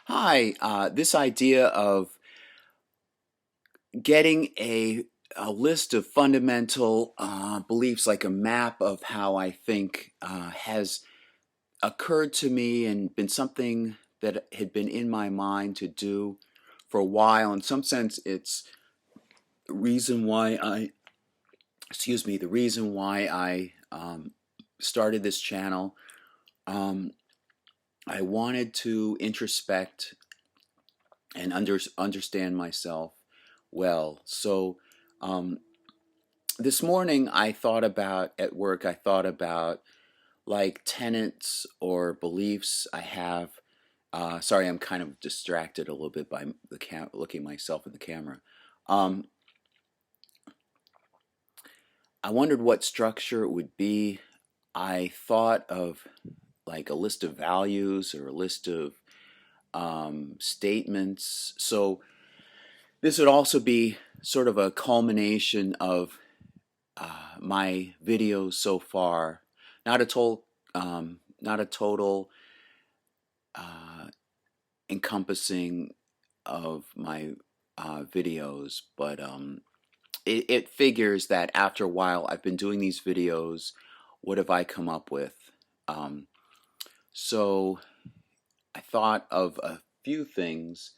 Hi, this idea of getting a list of fundamental beliefs, like a map of how I think, has occurred to me and been something that had been in my mind to do for a while. In some sense, it's the reason why the reason why I started this channel. Um, I wanted to introspect and understand myself well. So, um, this morning I thought about at work, I thought about like tenets or beliefs I have. Sorry, I'm kind of distracted a little bit by looking myself in the camera. Um, I wondered what structure it would be. I thought of like a list of values or a list of statements. So this would also be sort of a culmination of my videos so far. Not a total uh, encompassing of my videos, but it figures that after a while I've been doing these videos. What have I come up with? Um, so I thought of a few things,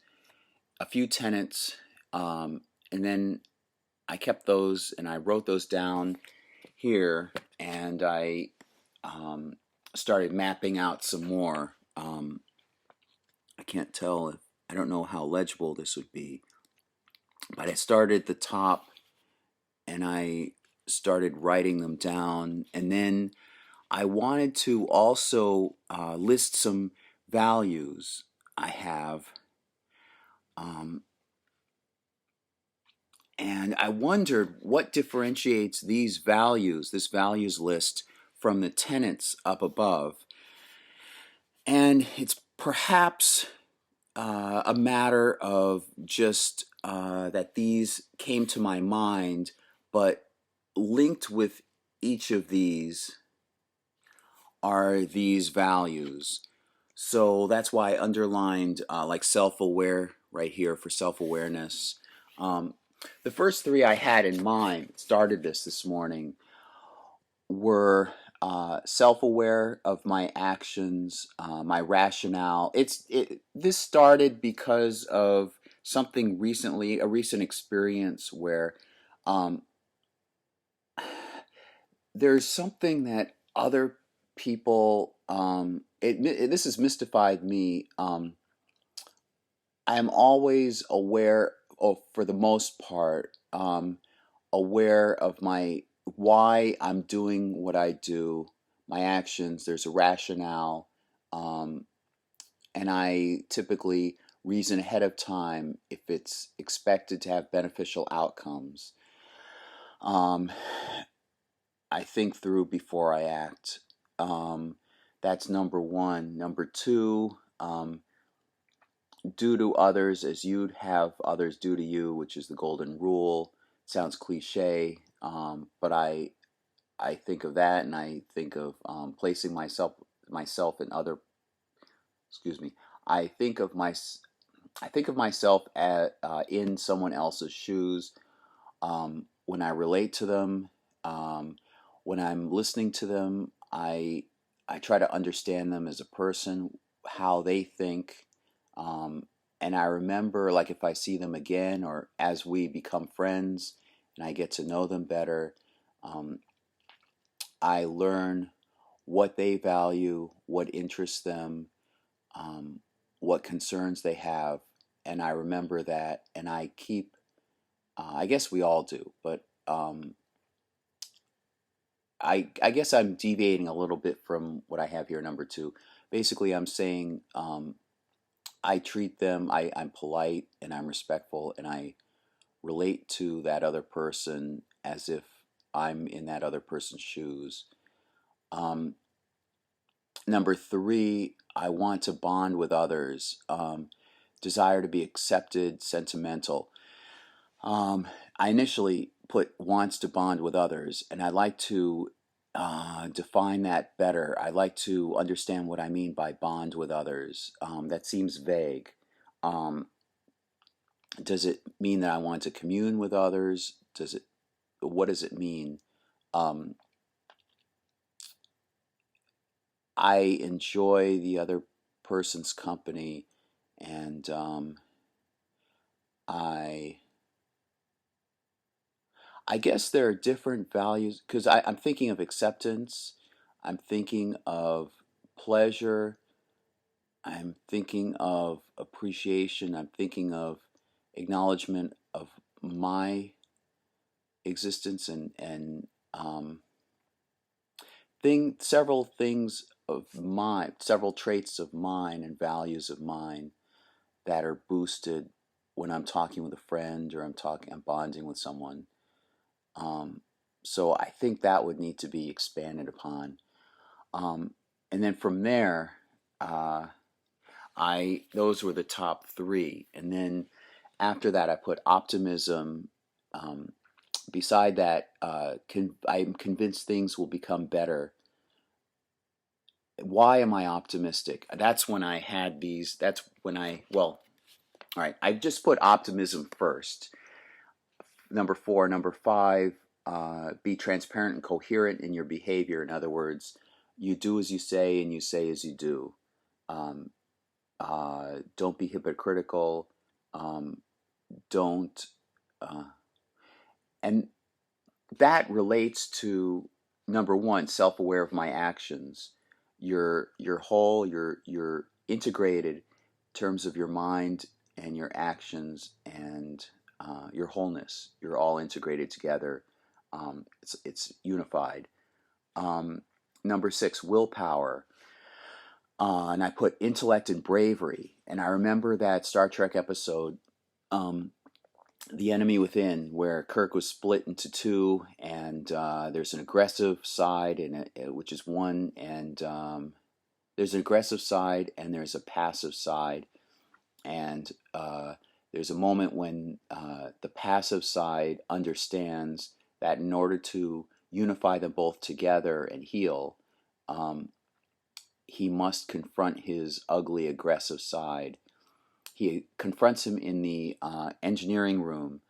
a few tenets, and then I kept those and I wrote those down here, and I um, started mapping out some more. I can't tell if I don't know how legible this would be, but I started at the top and I started writing them down, and then I wanted to also list some values I have, um, and I wondered what differentiates these values, this values list, from the tenets up above. And it's perhaps a matter of just that these came to my mind, but linked with each of these are these values. So that's why I underlined like self-aware right here for self-awareness. Um, the first three I had in mind, started this morning, were self-aware of my actions, my rationale. This started because of something recently, a recent experience where um, there's something that other people. This has mystified me. I am always aware, of, for the most part, aware of my why I'm doing what I do, my actions. There's a rationale, um, and I typically reason ahead of time if it's expected to have beneficial outcomes. Um, I think through before I act. Um, that's number one. Number two, do to others as you'd have others do to you, which is the golden rule. Sounds cliche, but I think of that, and I think of placing myself in other. Excuse me. I think of my I think of myself in someone else's shoes when I relate to them. Um, when I'm listening to them, I try to understand them as a person, how they think, um, and I remember, like, if I see them again or as we become friends and I get to know them better, um, I learn what they value, what interests them, um, what concerns they have, and I remember that, and I keep. I guess we all do, but I guess I'm deviating a little bit from what I have here, number two. Basically, I'm saying I treat them. I'm polite and I'm respectful, and I relate to that other person as if I'm in that other person's shoes. Um, Number three, I want to bond with others. Desire to be accepted, sentimental. I initially put wants to bond with others, and I like to define that better. I like to understand what I mean by bond with others. That seems vague. Um, does it mean that I want to commune with others? What does it mean? Um, I enjoy the other person's company, and I I guess there are different values because I'm thinking of acceptance, I'm thinking of pleasure, I'm thinking of appreciation, I'm thinking of acknowledgement of my existence and several things of mine, several traits of mine and values of mine that are boosted when I'm talking with a friend or I'm bonding with someone. Um, so I think that would need to be expanded upon. Um, and then from there, uh, I those were the top three. And then after that, I put optimism. Beside that, I'm convinced things will become better. Why am I optimistic? That's when I had these. That's when well, all right. I just put optimism first. Number four, number five, be transparent and coherent in your behavior. In other words, you do as you say and you say as you do. Um, don't be hypocritical. Um, don't, uh, and that relates to number one, self-aware of my actions. You're whole. You're integrated in terms of your mind and your actions and your wholeness. You're all integrated together. It's unified. Um, Number six, willpower. And I put intellect and bravery. And I remember that Star Trek episode, um, The Enemy Within, where Kirk was split into two, and there's an aggressive side, which is one, and there's an aggressive side and there's a passive side. And there's a moment when the passive side understands that in order to unify them both together and heal, um, he must confront his ugly, aggressive side. He confronts him in the engineering room,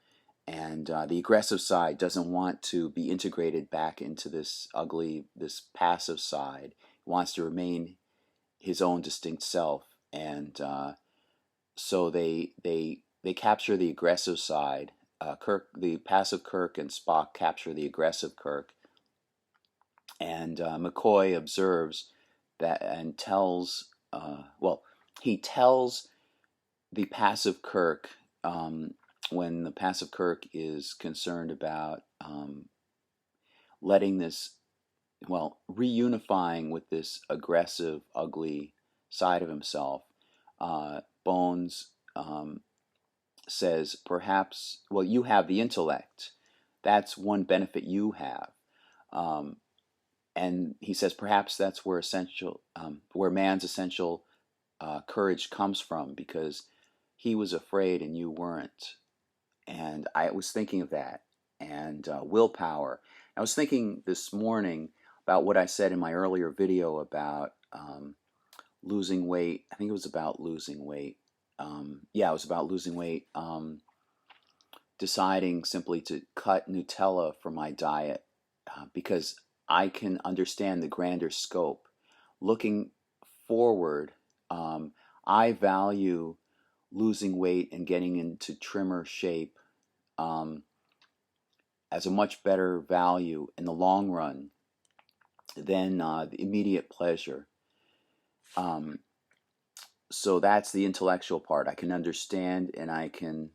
and the aggressive side doesn't want to be integrated back into this ugly, this passive side. He wants to remain his own distinct self, and so they capture the aggressive side. Kirk, the passive Kirk, and Spock capture the aggressive Kirk, and McCoy observes that and tells, he tells the passive Kirk, when the passive Kirk is concerned about letting this, reunifying with this aggressive, ugly side of himself. Bones says, perhaps, you have the intellect. That's one benefit you have. Um, and he says, perhaps that's where man's essential courage comes from, because he was afraid and you weren't. And I was thinking of that. And willpower. I was thinking this morning about what I said in my earlier video about losing weight. I think it was about losing weight. Yeah, it was about losing weight. Deciding simply to cut Nutella from my diet because I can understand the grander scope. Looking forward, I value losing weight and getting into trimmer shape um, as a much better value in the long run than the immediate pleasure. Um, so that's the intellectual part. I can understand and I can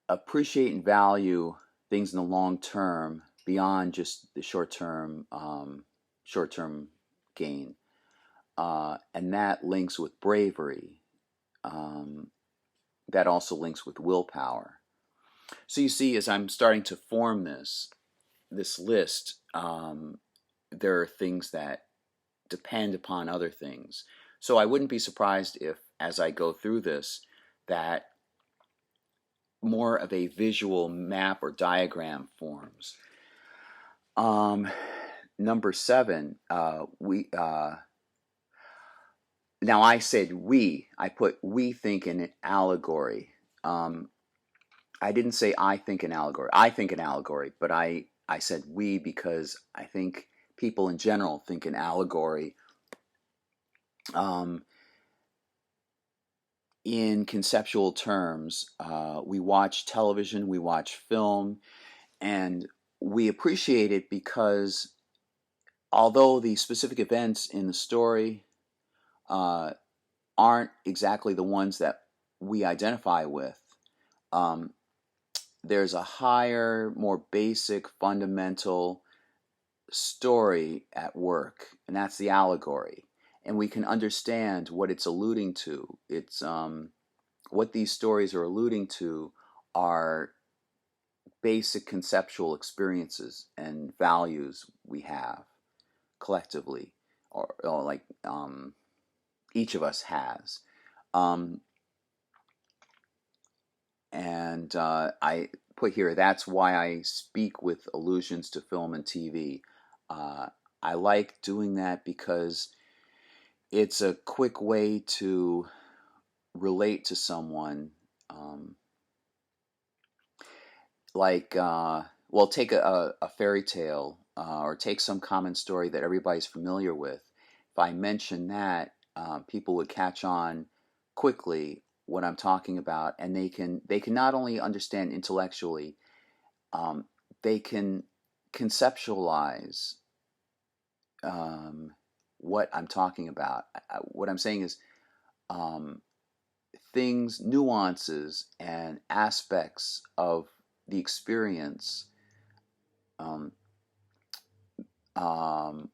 appreciate and value things in the long term beyond just the short term gain, and that links with bravery. Um, that also links with willpower. So you see, as I'm starting to form this list, there are things that depend upon other things. So I wouldn't be surprised if, as I go through this, that more of a visual map or diagram forms. Um, Number seven, now I said we. I put we think in allegory. Um, I didn't say I think in allegory. I think in allegory, but I said we because I think people in general think in allegory. Um, in conceptual terms, we watch television, we watch film, and we appreciate it because although the specific events in the story uh, aren't exactly the ones that we identify with, um, there's a higher, more basic, fundamental story at work, and that's the allegory. And we can understand what it's alluding to. It's what these stories are alluding to are basic conceptual experiences and values we have collectively, or like each of us has. Um, and I put here that's why I speak with allusions to film and TV. Uh, I like doing that because it's a quick way to relate to someone. Um, well, take a fairy tale or take some common story that everybody's familiar with. If I mention that, people would catch on quickly what I'm talking about, and they can not only understand intellectually, um, they can conceptualize um, what I'm talking about. What I'm saying is um, things, nuances, and aspects of the experience um, um,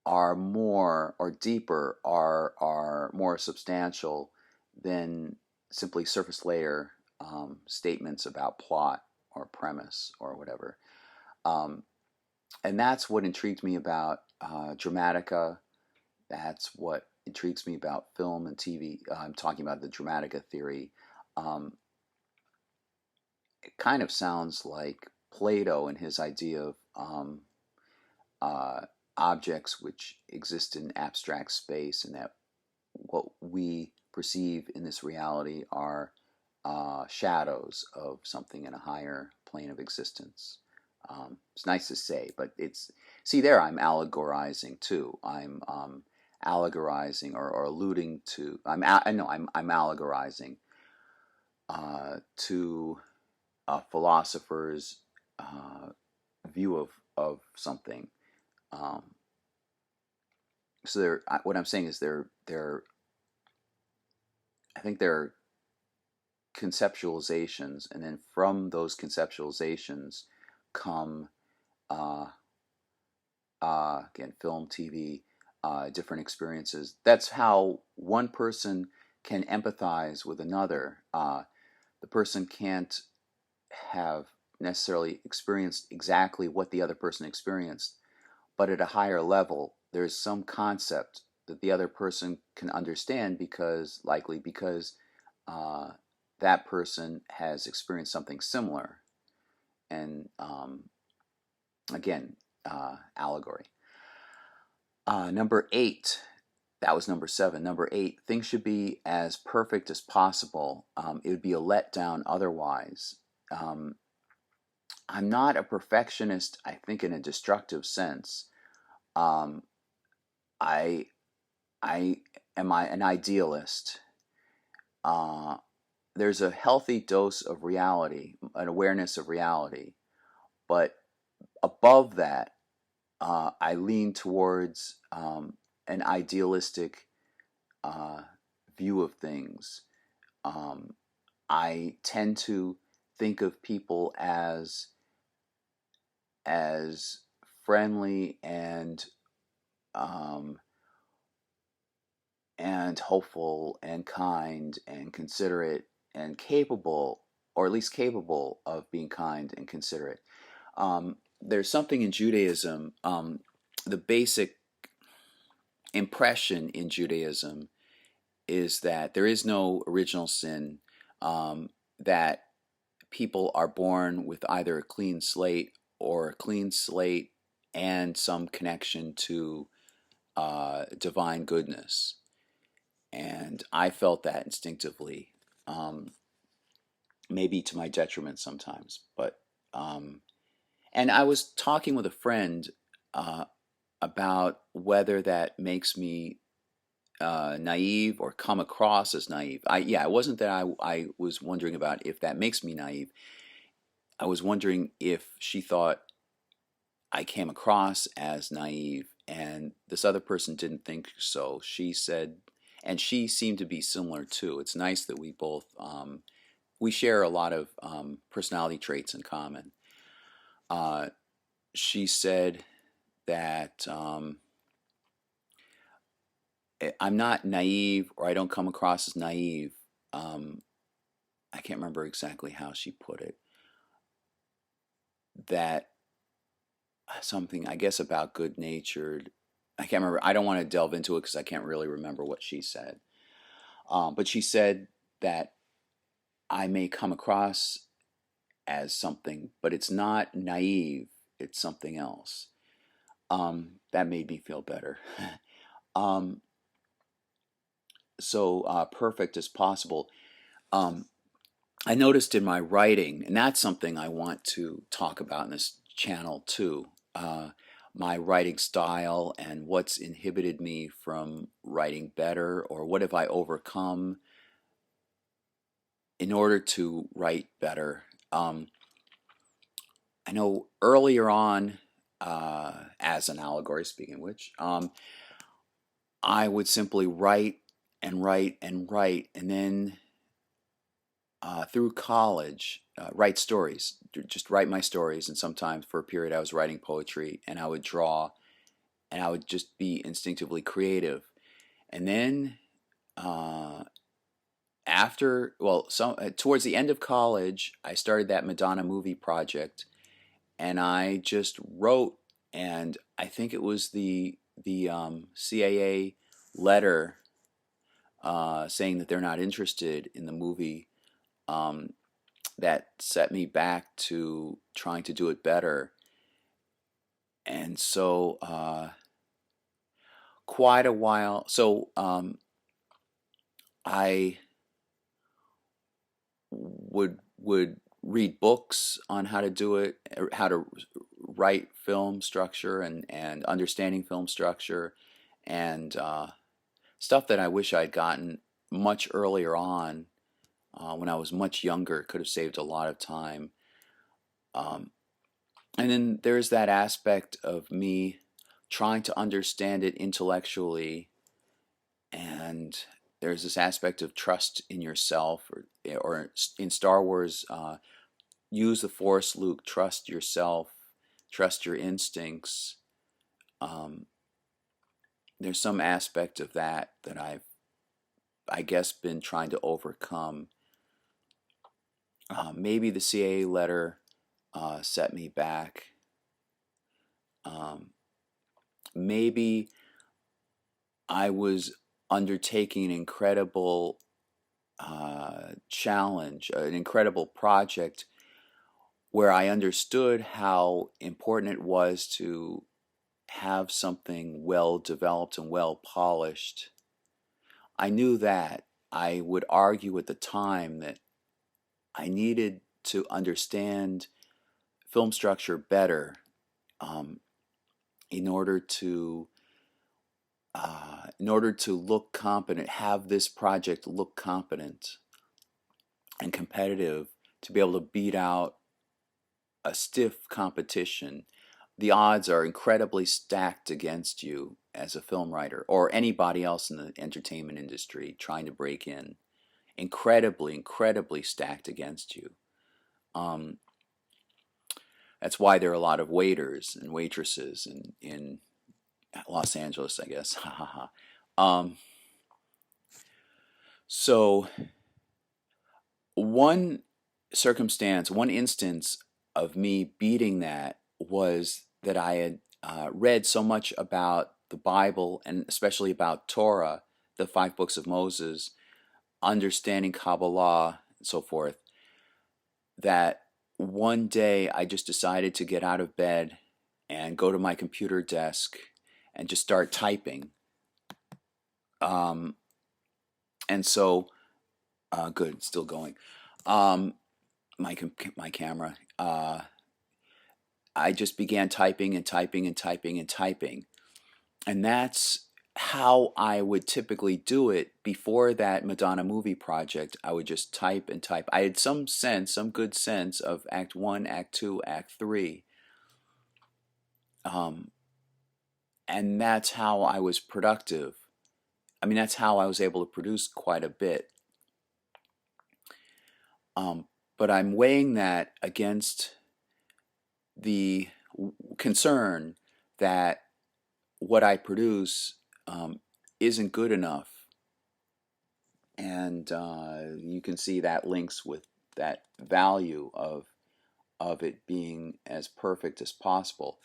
are more or deeper, are more substantial than simply surface layer statements about plot or premise or whatever. Um, and that's what intrigued me about Dramatica. That's what intrigues me about film and TV. I'm talking about the Dramatica theory. Um, it kind of sounds like Plato and his idea of uh, objects which exist in abstract space, and that what we perceive in this reality are shadows of something in a higher plane of existence. It's nice to say, but it's see there I'm allegorizing too. I'm allegorizing or alluding to. I know I'm allegorizing to a philosopher's view of something. Um, so what I'm saying is I think they're conceptualizations, and then from those conceptualizations come uh, again film, TV, different experiences. That's how one person can empathize with another. The person can't have necessarily experienced exactly what the other person experienced, but at a higher level, there's some concept that the other person can understand because uh, that person has experienced something similar. And again, allegory. Number eight, that was number seven. Number eight, things should be as perfect as possible. It would be a letdown otherwise. Um, I'm not a perfectionist, I think, in a destructive sense. Um, I I am an idealist. Uh, there's a healthy dose of reality, an awareness of reality, but above that, I lean towards an idealistic uh, view of things. Um, I tend to think of people as friendly um, and hopeful and kind and considerate and capable, or at least capable of being kind and considerate. There's something in Judaism, the basic impression in Judaism is that there is no original sin, that people are born with either a clean slate or a clean slate and some connection to divine goodness. And I felt that instinctively, um, maybe to my detriment sometimes. But and I was talking with a friend uh, about whether that makes me naive or come across as naive. Yeah, it wasn't that I was wondering about if that makes me naive. I was wondering if she thought I came across as naive, and this other person didn't think so. She said, and she seemed to be similar too. It's nice that we both we share a lot of personality traits in common. Uh, she said that I'm not naive, or I don't come across as naive. Um, I can't remember exactly how she put it. That something, I guess, about good natured. I can't remember. I don't want to delve into it because I can't really remember what she said. But she said that I may come across as something, but it's not naive. It's something else. That made me feel better. um, so perfect as possible. Um, I noticed in my writing, and that's something I want to talk about in this channel too. My writing style and what's inhibited me from writing better, or what have I overcome in order to write better. I know earlier on, as an allegory, speaking of which, I would simply write and write and write, and then through college, write stories, just write my stories. And sometimes for a period, I was writing poetry, and I would draw, and I would just be instinctively creative. And then uh, towards the end of college, I started that Madonna movie project, and I just wrote. And I think it was the CAA letter saying that they're not interested in the movie. Um, that set me back to trying to do it better. And so, quite a while. So, I would read books on how to do it, how to write film structure, and understanding film structure, and stuff that I wish I'd gotten much earlier on, when I was much younger. Could have saved a lot of time. Um, And then there's that aspect of me trying to understand it intellectually, and there's this aspect of trust in yourself, or in Star Wars, use the Force, Luke. Trust yourself, trust your instincts. Um, there's some aspect of that that I guess, been trying to overcome. Maybe the CAA letter set me back. Um, maybe I was undertaking an incredible challenge, an incredible project, where I understood how important it was to have something well developed and well polished. I knew that. I would argue at the time that I needed to understand film structure better, um, in order to look competent, have this project look competent and competitive, to be able to beat out a stiff competition. The odds are incredibly stacked against you as a film writer, or anybody else in the entertainment industry trying to break in. Incredibly, incredibly stacked against you. Um, that's why there are a lot of waiters and waitresses in Los Angeles, I guess. um, so one one instance of me beating that was that I had read so much about the Bible, and especially about Torah, the 5 books of Moses, understanding Kabbalah, and so forth, that one day I just decided to get out of bed and go to my computer desk and just start typing. Um, and so, good, it's still going. Um, my camera. I just began typing and typing and typing and typing. And that's how I would typically do it before that Madonna movie project. I would just type and type. I had some sense, some good sense of Act 1, Act 2, Act 3. Um, and that's how I was productive. I mean, that's how I was able to produce quite a bit. Um, but I'm weighing that against the concern that what I produce isn't good enough. And you can see that links with that value of it being as perfect as possible.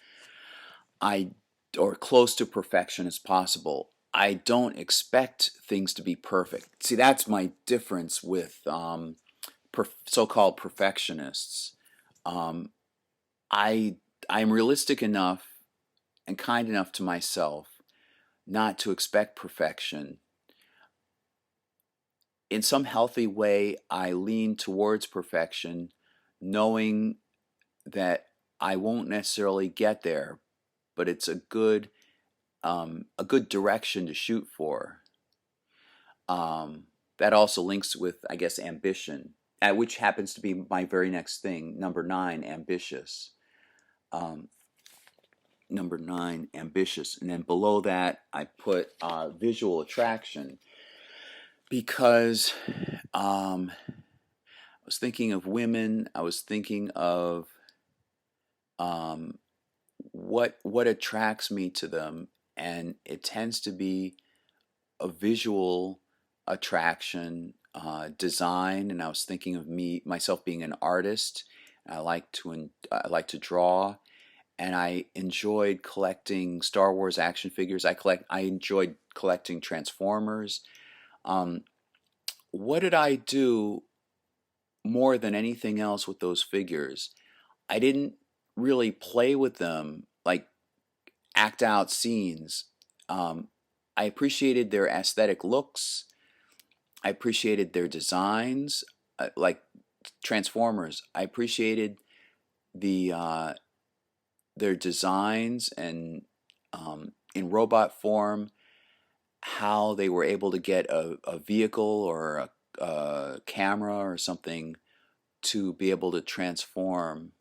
Or close to perfection as possible. I don't expect things to be perfect. See, that's my difference with so-called perfectionists. Um, I I'm realistic enough and kind enough to myself not to expect perfection. In some healthy way, I lean towards perfection, knowing that I won't necessarily get there, but it's a good direction to shoot for. That also links with, I guess, ambition, which happens to be my very next thing, number 9, ambitious. Um, Number 9, ambitious. And then below that, I put visual attraction because I was thinking of women. I was thinking of um, what attracts me to them, and it tends to be a visual attraction, design. And I was thinking of myself being an artist. I like to draw, and I enjoyed collecting Star Wars action figures. I enjoyed collecting Transformers. Um, what did I do more than anything else with those figures? I didn't really play with them, like act out scenes. Um, I appreciated their aesthetic looks. I appreciated their designs, like Transformers. I appreciated the their designs and in robot form, how they were able to get a vehicle or a camera or something to be able to transform.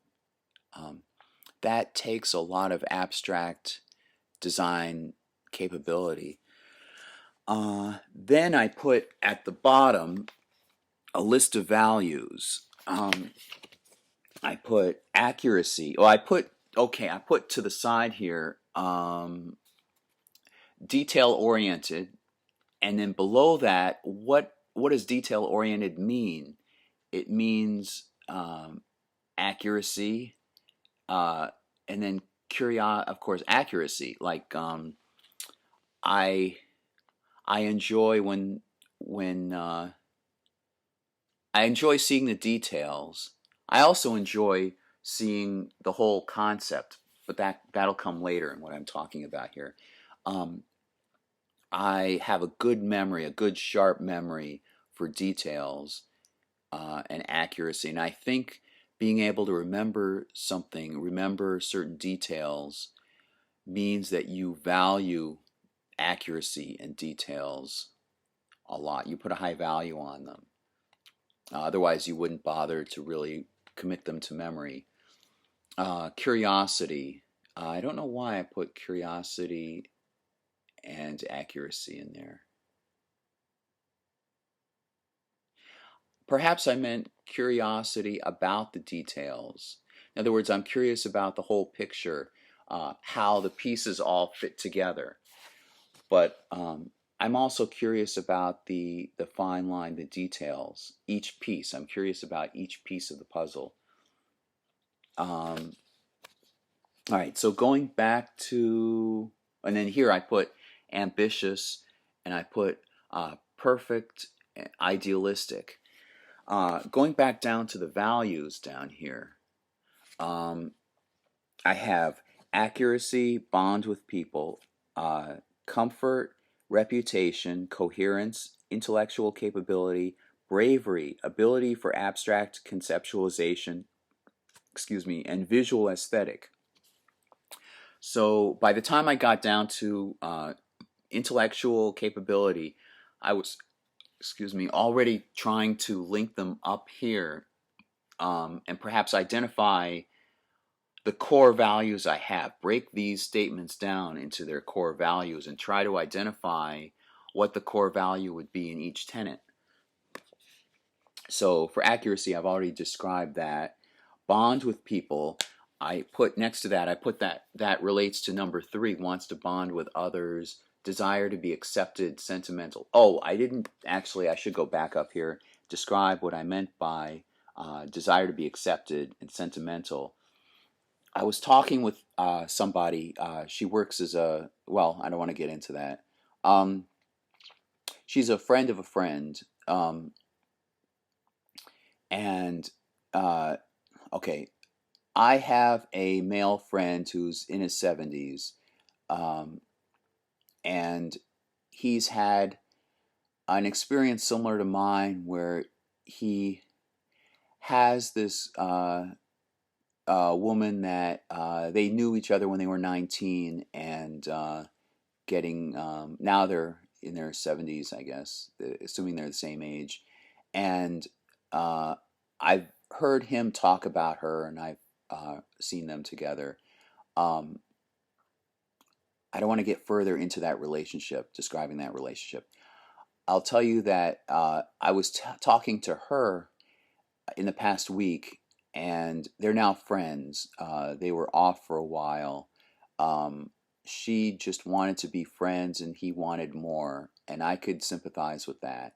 Um, that takes a lot of abstract design capability. Then I put at the bottom a list of values. I put accuracy. Oh, I put to the side here detail oriented, and then below that, what does detail oriented mean? It means accuracy, uh, and then of course, accuracy. Like I I enjoy when I enjoy seeing the details. I also enjoy seeing the whole concept, but that'll come later in what I'm talking about here. Um, I have a good memory, a good sharp memory for details and accuracy, and I think being able to remember something, remember certain details, means that you value accuracy and details a lot. You put a high value on them. Otherwise, you wouldn't bother to really commit them to memory. Curiosity. I don't know why I put curiosity and accuracy in there. Perhaps I meant curiosity about the details. In other words, I'm curious about the whole picture, how the pieces all fit together. But I'm also curious about the fine line, the details, each piece. I'm curious about each piece of the puzzle. All right, so going back to, and then here I put ambitious, and I put perfect, idealistic. Going back down to the values down here, Um, I have accuracy, bond with people, comfort, reputation, coherence, intellectual capability, bravery, ability for abstract conceptualization, and visual aesthetic. So by the time I got down to intellectual capability, I was, already trying to link them up here, and perhaps identify the core values I have. Break these statements down into their core values and try to identify what the core value would be in each tenet. So for accuracy, I've already described that. Bond with people, I put next to that, I put that relates to number 3, wants to bond with others, desire to be accepted, sentimental. Oh, I didn't actually, I should go back up here, describe what I meant by desire to be accepted and sentimental. I was talking with somebody. She works as a, well, I don't want to get into that. Um, she's a friend of a friend. Um, and uh, okay, I have a male friend who's in his 70s, um, and he's had an experience similar to mine where he has this woman that they knew each other when they were 19, and getting now they're in their 70s, I guess, assuming they're the same age. And uh, I've heard him talk about her, and I've seen them together. Um, I don't want to get further into that relationship, describing that relationship. I'll tell you that I was talking to her in the past week, and they're now friends. They were off for a while. Um, she just wanted to be friends, and he wanted more, and I could sympathize with that.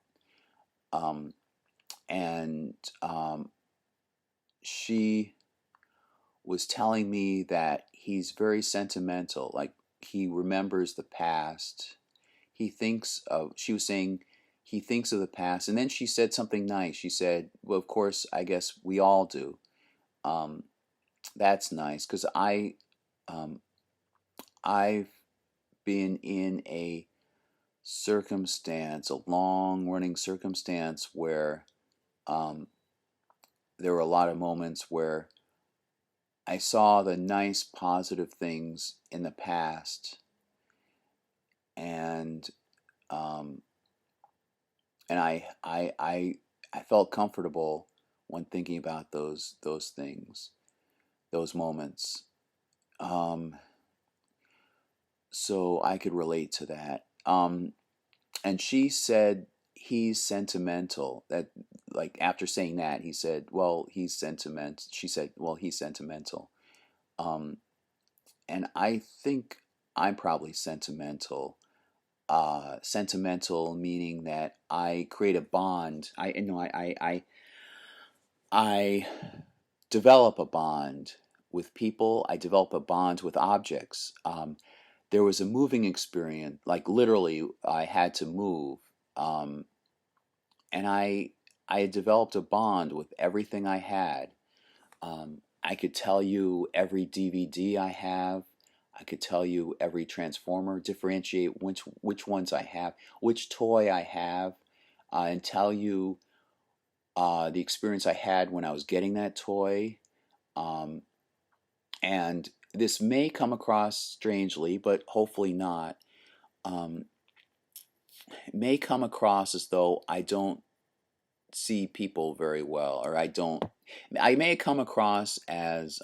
Um, and she was telling me that he's very sentimental, like he remembers the past. She was saying he thinks of the past. And then she said something nice. She said, well, of course, I guess we all do. Um, that's nice because um, I've been in a circumstance, a long running circumstance where um, there were a lot of moments where I saw the nice, positive things in the past, and um, I felt comfortable when thinking about those things, those moments. Um, so I could relate to that. And she said he's sentimental. That, like, after saying that, he said, "Well, he's sentimental." She said, "Well, he's sentimental." Um, and I think I'm probably sentimental. Sentimental meaning that I create a bond. I develop a bond with people. I develop a bond with objects. There was a moving experience, like literally, I had to move, um, and I had developed a bond with everything I had. I could tell you every DVD I have. I could tell you every Transformer, differentiate which ones I have, which toy I have, and tell you the experience I had when I was getting that toy. Um, and this may come across strangely, but hopefully not. Um, it may come across as though I don't see people very well, or I don't. I may come across as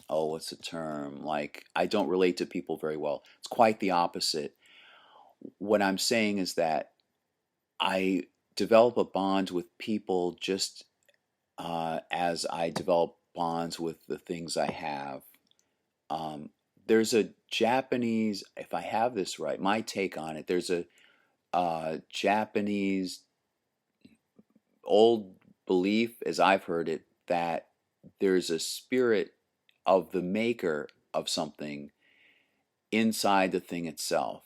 oh, what's the term? Like, I don't relate to people very well. It's quite the opposite. What I'm saying is that I develop a bond with people just as I develop bonds with the things I have. Um, there's a Japanese, if I have this right, my take on it, there's a Japanese old belief, as I've heard it, that there's a spirit of the maker of something inside the thing itself.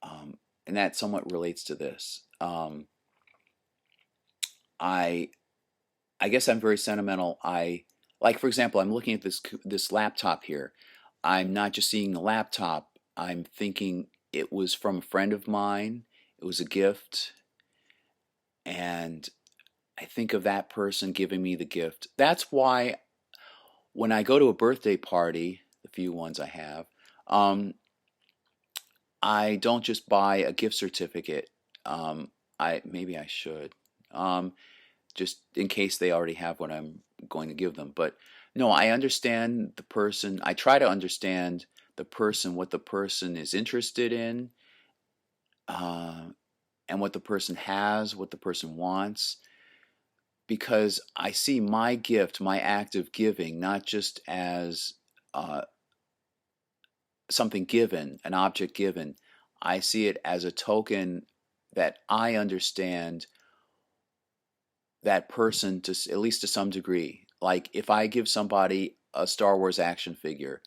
Um, and that somewhat relates to this. I I guess I'm very sentimental. Like, for example, I'm looking at this laptop here. I'm not just seeing the laptop. I'm thinking it was from a friend of mine. It was a gift, and I think of that person giving me the gift. That's why when I go to a birthday party, the few ones I have, um, I don't just buy a gift certificate. I maybe I should. Um, just in case they already have what I'm going to give them. But no, I understand the person. I try to understand the person, what the person is interested in, uh, and what the person has, what the person wants, because I see my gift, my act of giving, not just as uh, something given, an object given. I see it as a token that I understand that person to at least to some degree. Like if I give somebody a Star Wars action figure,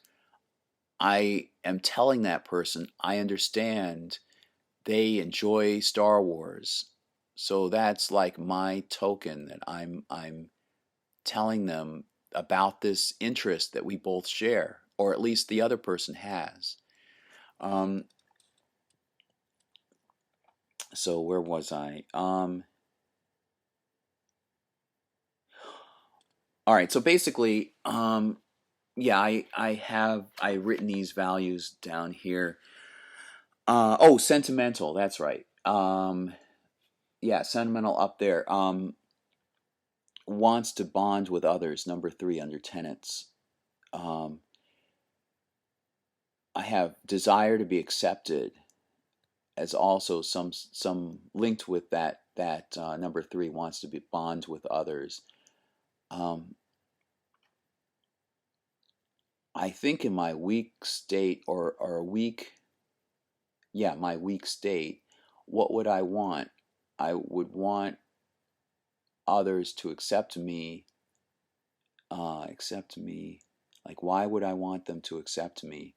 I am telling that person I understand they enjoy Star Wars. So that's like my token that I'm telling them about this interest that we both share, or at least the other person has. Um, so where was I? All right. So basically, yeah, I written these values down here. Oh, sentimental. That's right. Yeah, sentimental up there. Wants to bond with others. Number three under tenants. Um, I have desire to be accepted as also some linked with that number three wants to be bond with others. Um, I think in my weak state or weak, yeah, my weak state, what would I want? I would want others to accept me. Like, why would I want them to accept me?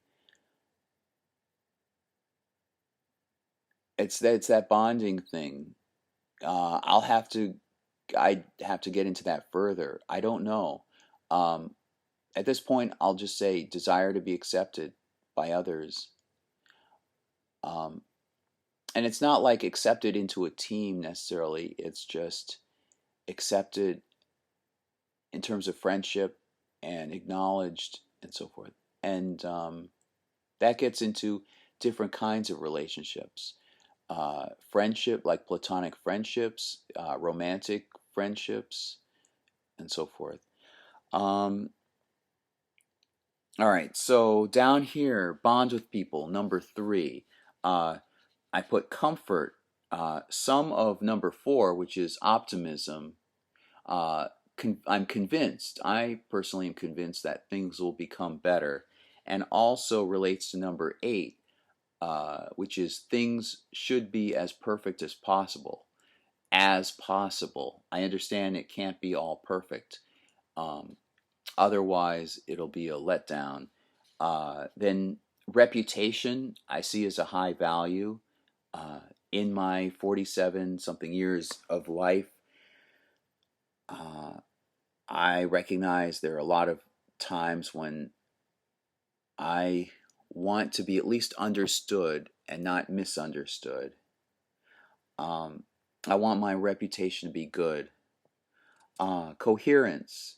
It's that bonding thing. I'll have to I have to get into that further. I don't know. Um, at this point, I'll just say desire to be accepted by others. Um, and it's not like accepted into a team necessarily. It's just accepted in terms of friendship and acknowledged and so forth. And that gets into different kinds of relationships. Friendship, like platonic friendships, romantic friendships, and so forth. Um, all right, so down here, bond with people, number three. Uh, I put comfort. Some of number four, which is optimism. Uh, I'm convinced, I personally am convinced that things will become better, and also relates to number eight, which is things should be as perfect as possible. As possible. I understand it can't be all perfect. Um, Otherwise, it'll be a letdown. Then reputation, I see as a high value. In my 47 something years of life, uh, I recognize there are a lot of times when I want to be at least understood and not misunderstood. Um, I want my reputation to be good. Coherence,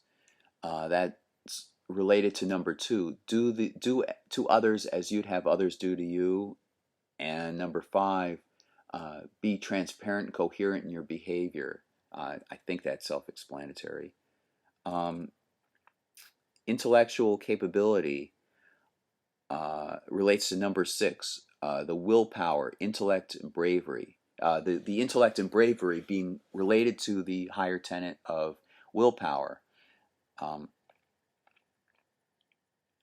that's related to number two. Do to others as you'd have others do to you. And number five, be transparent and coherent in your behavior. I think that's self-explanatory. Um, Intellectual capability relates to number six, the willpower, intellect, and bravery. The intellect and bravery being related to the higher tenet of willpower. Um,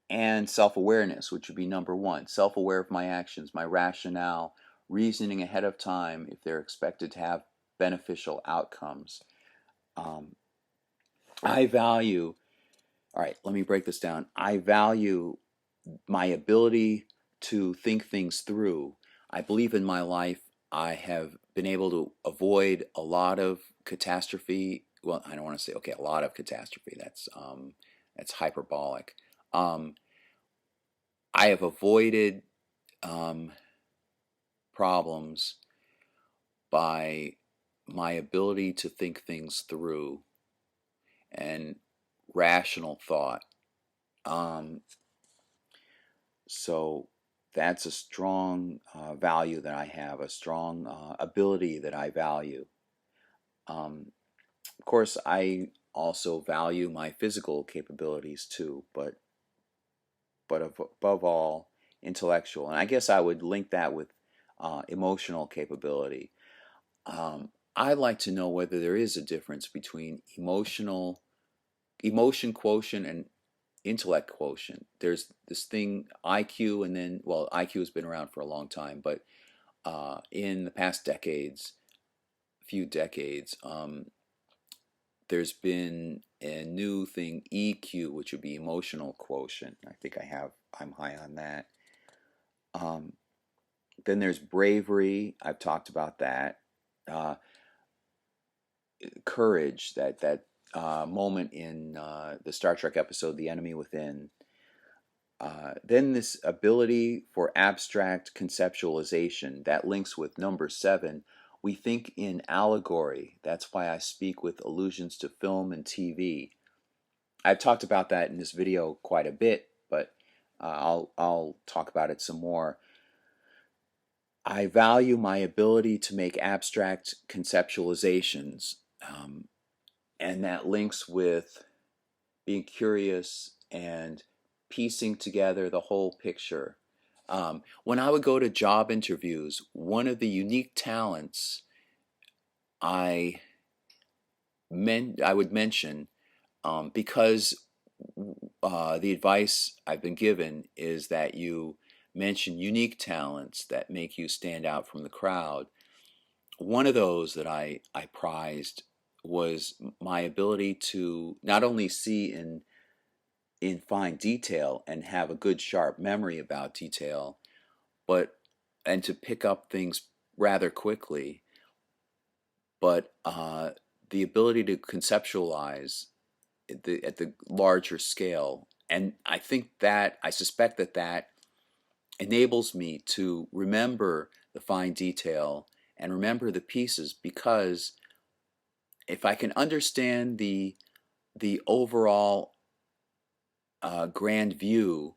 and self-awareness, which would be number one. Self-aware of my actions, my rationale, reasoning ahead of time if they're expected to have beneficial outcomes. Um, I value, all right, let me break this down. I value my ability to think things through. I believe in my life I have been able to avoid a lot of catastrophe well, I don't want to say, okay, a lot of catastrophe. That's hyperbolic. Um, I have avoided um, problems by my ability to think things through and rational thought. Um, so that's a strong value that I have, a strong ability that I value. Of course, I also value my physical capabilities too, but above all, intellectual. And I guess I would link that with emotional capability. I'd like to know whether there is a difference between emotion quotient and intellect quotient. There's this thing IQ, and then, well, IQ has been around for a long time, but in the past few decades, there's been a new thing, EQ, which would be emotional quotient. I think I'm high on that. Um, then there's bravery. I've talked about that. Uh, Courage, that moment in the Star Trek episode "The Enemy Within." Then this ability for abstract conceptualization that links with number 7. We think in allegory. That's why I speak with allusions to film and TV. I've talked about that in this video quite a bit, but I'll talk about it some more. I value my ability to make abstract conceptualizations, and that links with being curious and piecing together the whole picture. When I would go to job interviews, one of the unique talents I I would mention, because the advice I've been given is that you mention unique talents that make you stand out from the crowd. One of those that I prized was my ability to not only see in fine detail and have a good sharp memory about detail, but and to pick up things rather quickly, but the ability to conceptualize at the larger scale. And I suspect that enables me to remember the fine detail and remember the pieces, because if I can understand the overall grand view,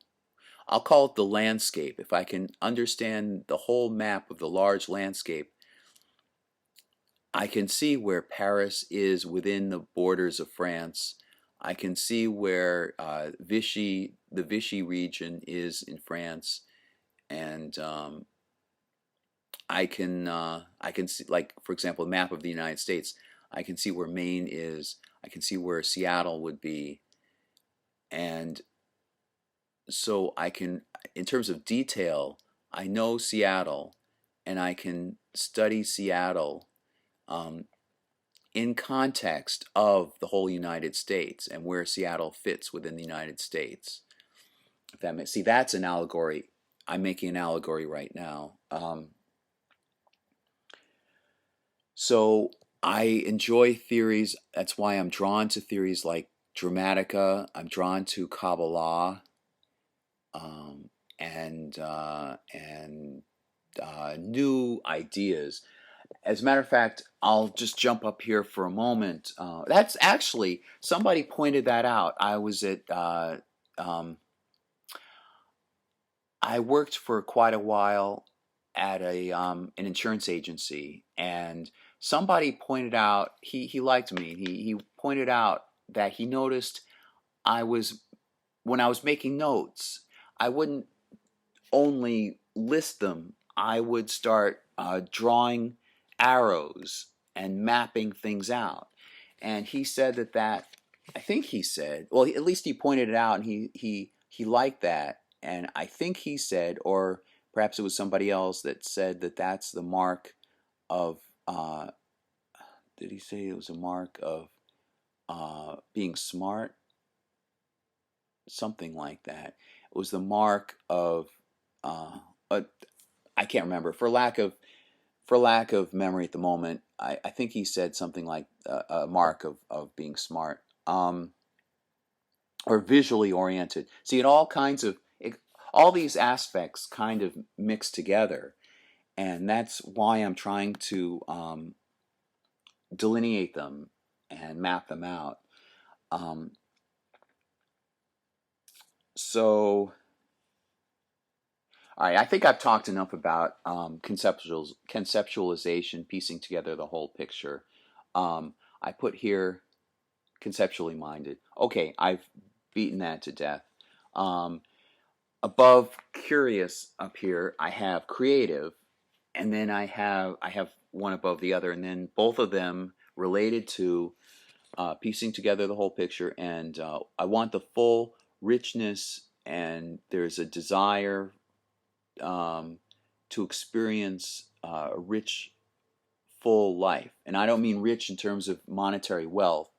I'll call it the landscape. If I can understand the whole map of the large landscape, I can see where Paris is within the borders of France. I can see where the Vichy region is in France, and I can see, like, for example, a map of the United States. I can see where Maine is. I can see where Seattle would be, and so I can, in terms of detail, I know Seattle, and I can study Seattle um, in context of the whole United States and where Seattle fits within the United States. If that makes, see, that's an allegory. I'm making an allegory right now. So I enjoy theories. That's why I'm drawn to theories like Dramatica. I'm drawn to Kabbalah, um, and new ideas. As a matter of fact, I'll just jump up here for a moment. That's actually, somebody pointed that out. Um, I worked for quite a while at an insurance agency, and somebody pointed out, he liked me. He pointed out that he noticed I was when I was making notes, I wouldn't only list them. I would start drawing arrows and mapping things out. And he said I think he said, well, at least he pointed it out, and he liked that. And I think he said, or perhaps it was somebody else that said, that that's the mark of, did he say it was a mark of being smart? Something like that. It was the mark of, uh, a, I can't remember. For lack of memory at the moment, I think he said something like a mark of being smart. Or visually oriented. See, all these aspects kind of mix together, and that's why I'm trying to delineate them and map them out. Um, so, all right, I think I've talked enough about conceptualization, piecing together the whole picture. I put here conceptually minded. Okay, I've beaten that to death. Um, Above curious up here, I have creative, and then I have one above the other, and then both of them related to piecing together the whole picture. And I want the full richness, and there's a desire um, to experience a rich, full life. And I don't mean rich in terms of monetary wealth.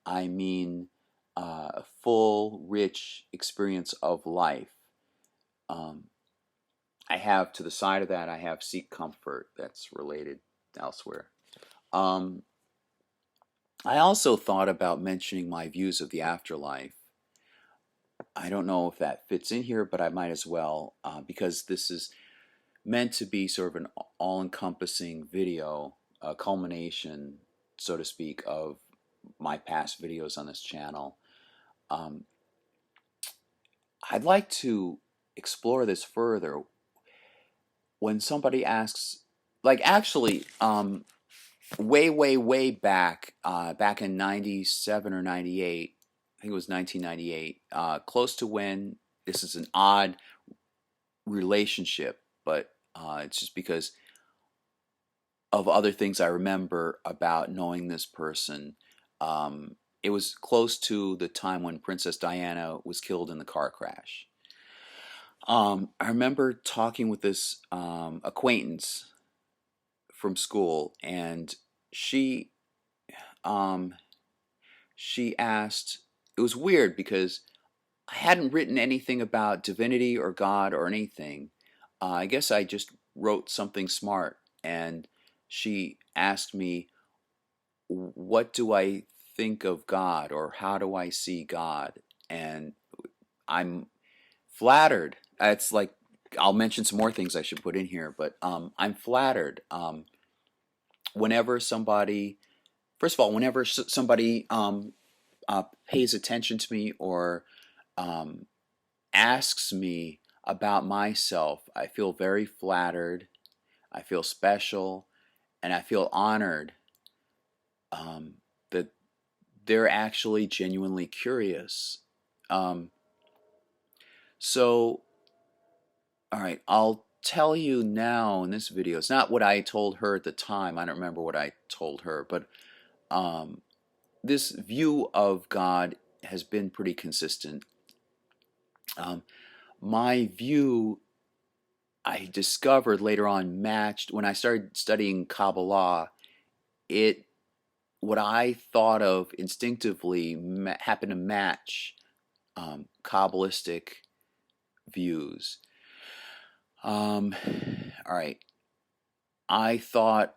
I mean a full, rich experience of life. Um, I have to the side of that, I have seek comfort that's related elsewhere. Um, I also thought about mentioning my views of the afterlife. I don't know if that fits in here, but I might as well because this is meant to be sort of an all encompassing video, a culmination, so to speak, of my past videos on this channel. Um, I'd like to explore this further. When somebody asks, like, actually, way back, back in '97 or '98, I think it was 1998, close to when this is an odd relationship, but it's just because of other things I remember about knowing this person. It was close to the time when Princess Diana was killed in the car crash. I remember talking with this acquaintance from school, and she um, she asked. It was weird because I hadn't written anything about divinity or God or anything. I guess I just wrote something smart, and she asked me, "What do I think of God, or how do I see God?" And I'm flattered. It's like I'll mention some more things I should put in here, but I'm flattered. Whenever somebody, first of all, whenever somebody pays attention to me or um, asks me about myself, I feel very flattered. I feel special, and I feel honored that they're actually genuinely curious. Um, so, all right, I'll tell you now in this video. It's not what I told her at the time. I don't remember what I told her, but um, this view of God has been pretty consistent. Um, my view, I discovered later on, matched when I started studying Kabbalah. It What I thought of instinctively happened to match Kabbalistic views. All right, I thought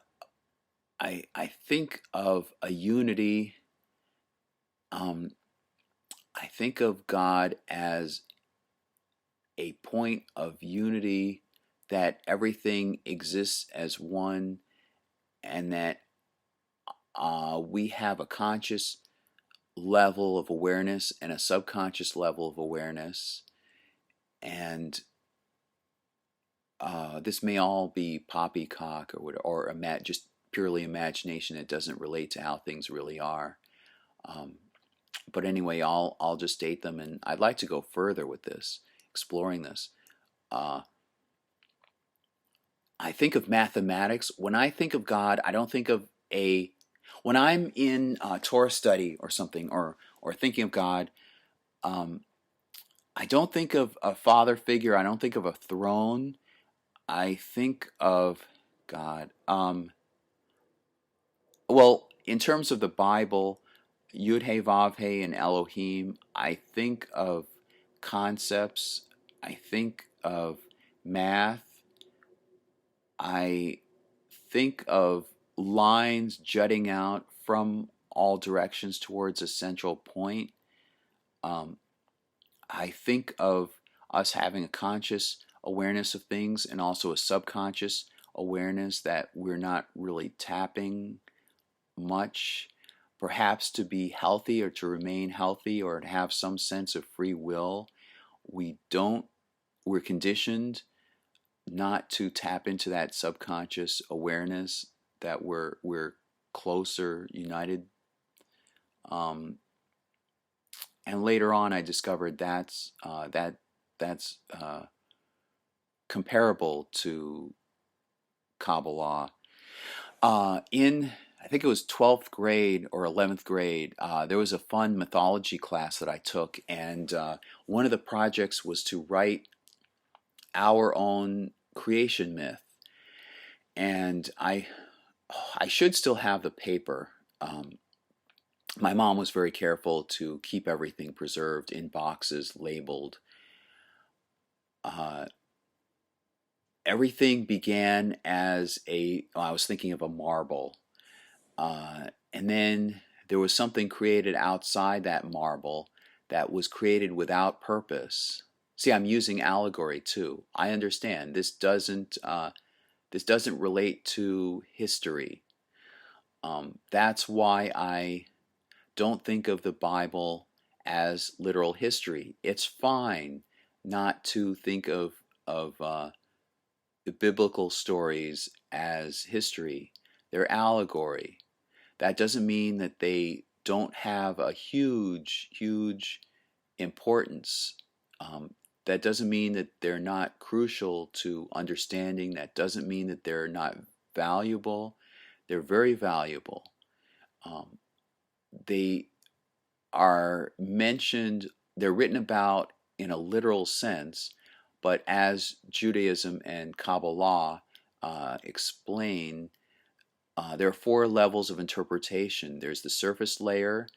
I think of a unity. Um, I think of God as a point of unity, that everything exists as one, and that we have a conscious level of awareness and a subconscious level of awareness. And this may all be poppycock or just purely imagination that doesn't relate to how things really are. Um, but anyway, I'll just state them, and I'd like to go further with this, exploring this. Uh, I think of mathematics. When I think of God, I don't think of a. When I'm in Torah study or something, or thinking of God, um, I don't think of a father figure. I don't think of a throne. I think of God. Well, in terms of the Bible, Yud He Vav He and Elohim, I think of concepts. I think of math. I think of lines jutting out from all directions towards a central point. Um, I think of us having a conscious awareness of things and also a subconscious awareness that we're not really tapping much, perhaps to be healthy or to remain healthy or to have some sense of free will. We don't, we're conditioned not to tap into that subconscious awareness that we're closer, united. Um, and later on, I discovered that's comparable to Kabbalah. In I think it was 12th grade or 11th grade, there was a fun mythology class that I took, and one of the projects was to write our own creation myth. And I should still have the paper. My mom was very careful to keep everything preserved in boxes labeled. Uh, Everything began as I was thinking of a marble. And then there was something created outside that marble that was created without purpose. See, I'm using allegory too. I understand this doesn't relate to history. That's why I don't think of the Bible as literal history. It's fine not to think of the biblical stories as history. They're allegory. That doesn't mean that they don't have a huge, huge importance. That doesn't mean that they're not crucial to understanding. That doesn't mean that they're not valuable. They're very valuable. Um, they are mentioned, they're written about in a literal sense, but as Judaism and Kabbalah explain, there are four levels of interpretation. There's the surface layer,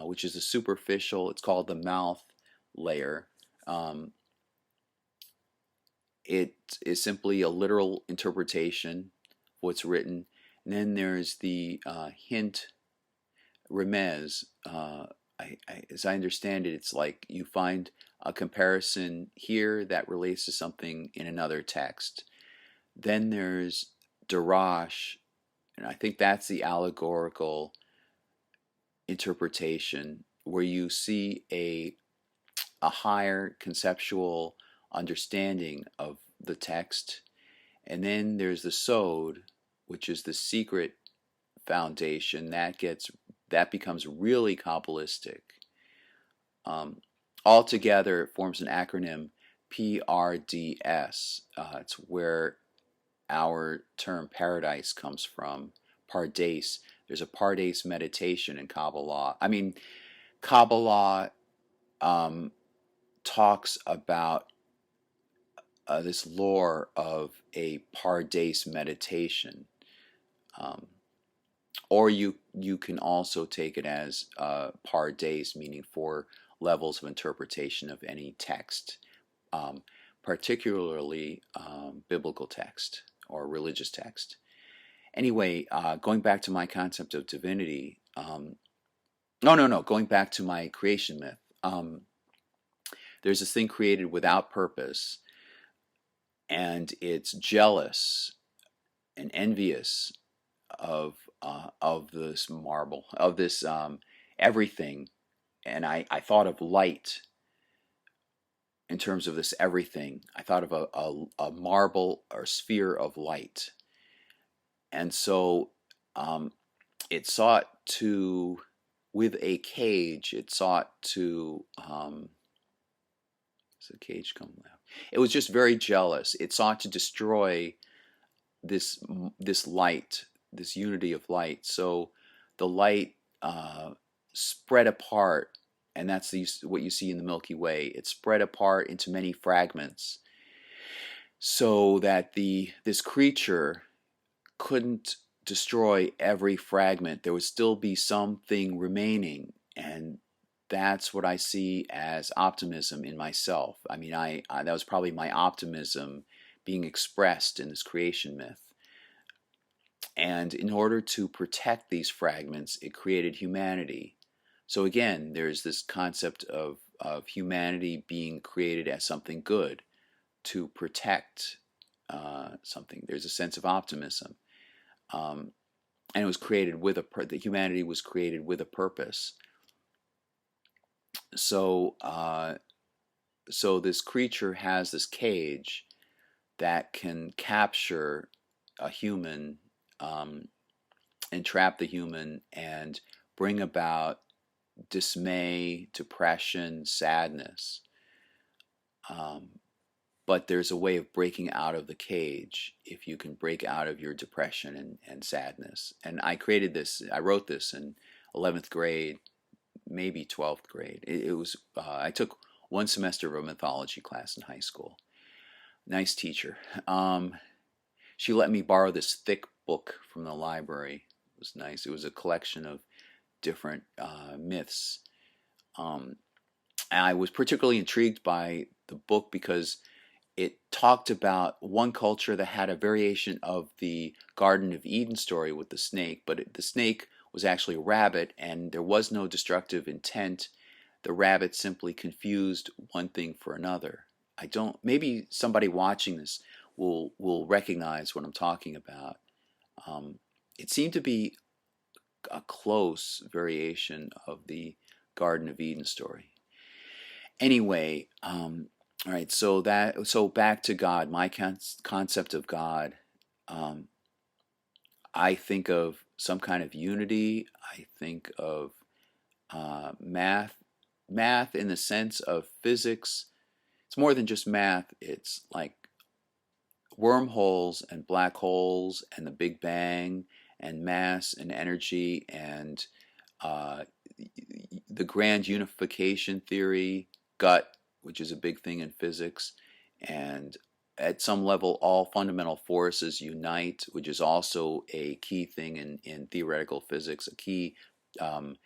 which is the superficial, it's called the mouth layer. Um, it is simply a literal interpretation of what's written. And then there's the hint, remez. As I understand it, it's like you find a comparison here that relates to something in another text. Then there's darash, and I think that's the allegorical interpretation where you see a higher conceptual understanding of the text. And then there's the sod, which is the secret foundation that becomes really Kabbalistic. Altogether, it forms an acronym PRDS. It's where our term paradise comes from. Pardes. There's a Pardes meditation in Kabbalah. I mean, Kabbalah talks about this lore of a Pardes meditation. Or you can also take it as Pardes, meaning four levels of interpretation of any text, particularly biblical text or religious text. Anyway, going back to my concept of divinity, going back to my creation myth. There's this thing created without purpose, and it's jealous and envious of this marble, of this everything. And I thought of light in terms of this everything. I thought of a marble or sphere of light. And so it sought to, with a cage, it sought to, does the cage come out? It was just very jealous. It sought to destroy this light, this unity of light. So the light spread apart, and that's what you see in the Milky Way. It spread apart into many fragments, so that this creature couldn't destroy every fragment. There would still be something remaining, and that's what I see as optimism in myself. I mean, I that was probably my optimism being expressed in this creation myth. And in order to protect these fragments, it created humanity. So again, there's this concept of humanity being created as something good to protect something. There's a sense of optimism. Um, and it was created with the humanity was created with a purpose. So, so this creature has this cage that can capture a human, entrap the human, and bring about dismay, depression, sadness. Um, but there's a way of breaking out of the cage if you can break out of your depression and sadness. And I wrote this in 11th grade, maybe 12th grade. It was, I took one semester of a mythology class in high school. Nice teacher. She let me borrow this thick book from the library. It was nice. It was a collection of different myths. Um, and I was particularly intrigued by the book because it talked about one culture that had a variation of the Garden of Eden story with the snake, but the snake was actually a rabbit and there was no destructive intent. The rabbit simply confused one thing for another. I don't, maybe somebody watching this will recognize what I'm talking about. Um, it seemed to be a close variation of the Garden of Eden story. Anyway, all right. So back to God. My concept of God. Um, I think of some kind of unity. I think of math in the sense of physics. It's more than just math. It's like wormholes and black holes and the Big Bang and mass and energy and uh, the grand unification theory, gut, which is a big thing in physics, and at some level, all fundamental forces unite, which is also a key thing in theoretical physics, a key um,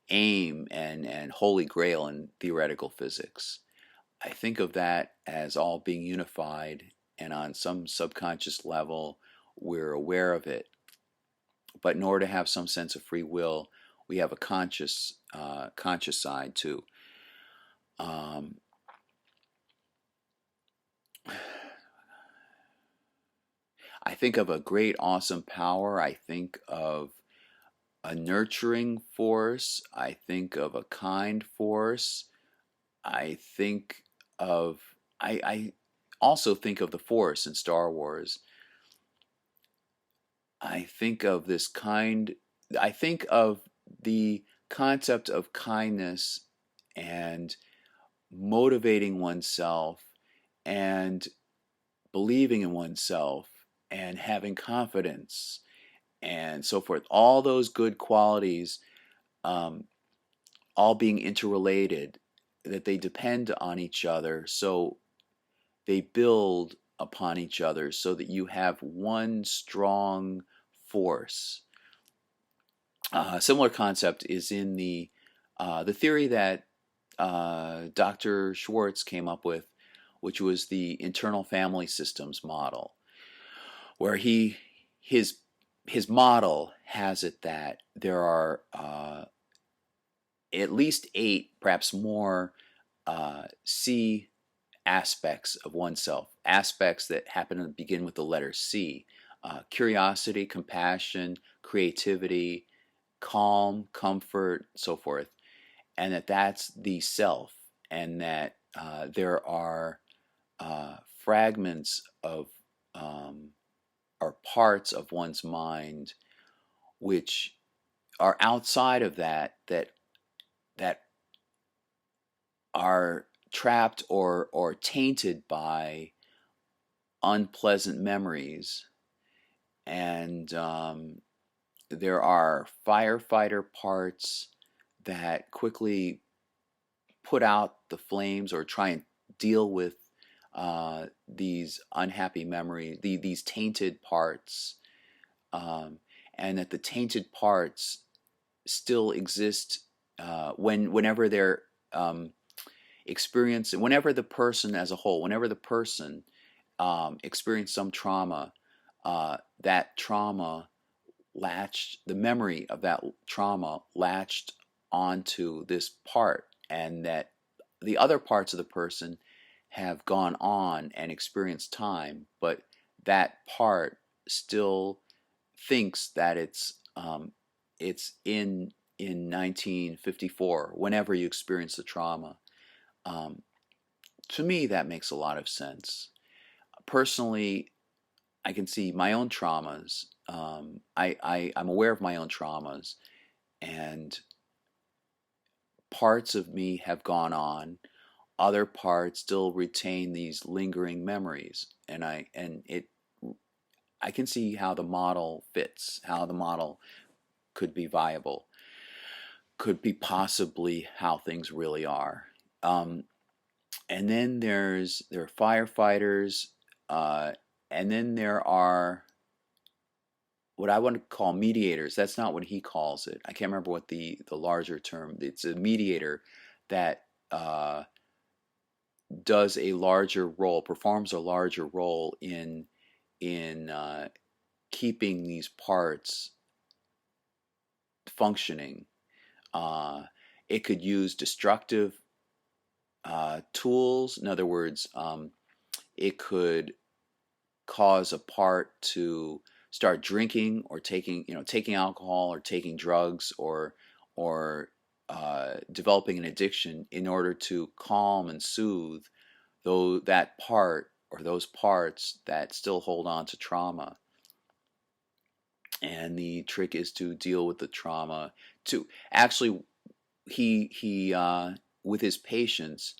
aim and holy grail in theoretical physics. I think of that as all being unified, and on some subconscious level, we're aware of it. But in order to have some sense of free will, we have a conscious side too. Um, I think of a great, awesome power. I think of a nurturing force. I think of a kind force. I think of I also think of the Force in Star Wars. I think of this kind. I think of the concept of kindness and motivating oneself and believing in oneself and having confidence and so forth. All those good qualities, um, all being interrelated, that they depend on each other. So they build upon each other so that you have one strong force. A similar concept is in the theory that Dr. Schwartz came up with, which was the internal family systems model, where his his model has it that there are at least eight, perhaps more, C aspects of oneself, aspects that happen to begin with the letter C: curiosity, compassion, creativity, calm, comfort, so forth, and that's the self, and that there are fragments of um, or parts of one's mind which are outside of that are trapped or tainted by unpleasant memories, and there are firefighter parts that quickly put out the flames or try and deal with these unhappy memories, these tainted parts, um, and that the tainted parts still exist whenever they're experiencing, whenever the person as a whole, whenever the person experience some trauma, that trauma latched, the memory of that trauma latched onto this part, and that the other parts of the person have gone on and experienced time, but that part still thinks that it's in 1954, whenever you experience the trauma. Um, to me, that makes a lot of sense. Personally, I can see my own traumas. I'm aware of my own traumas, and parts of me have gone on. Other parts still retain these lingering memories, and I can see how the model fits, how the model could be viable, could be possibly how things really are. Um, and then there are firefighters, uh, and then there are what I want to call mediators. That's not what he calls it. I can't remember what the larger term. It's a mediator that does a larger role, performs a larger role in keeping these parts functioning. Uh, it could use destructive tools. In other words, it could cause a part to start drinking or taking alcohol or taking drugs or developing an addiction in order to calm and soothe that part or those parts that still hold on to trauma. And the trick is to deal with the trauma. To actually, he with his patients,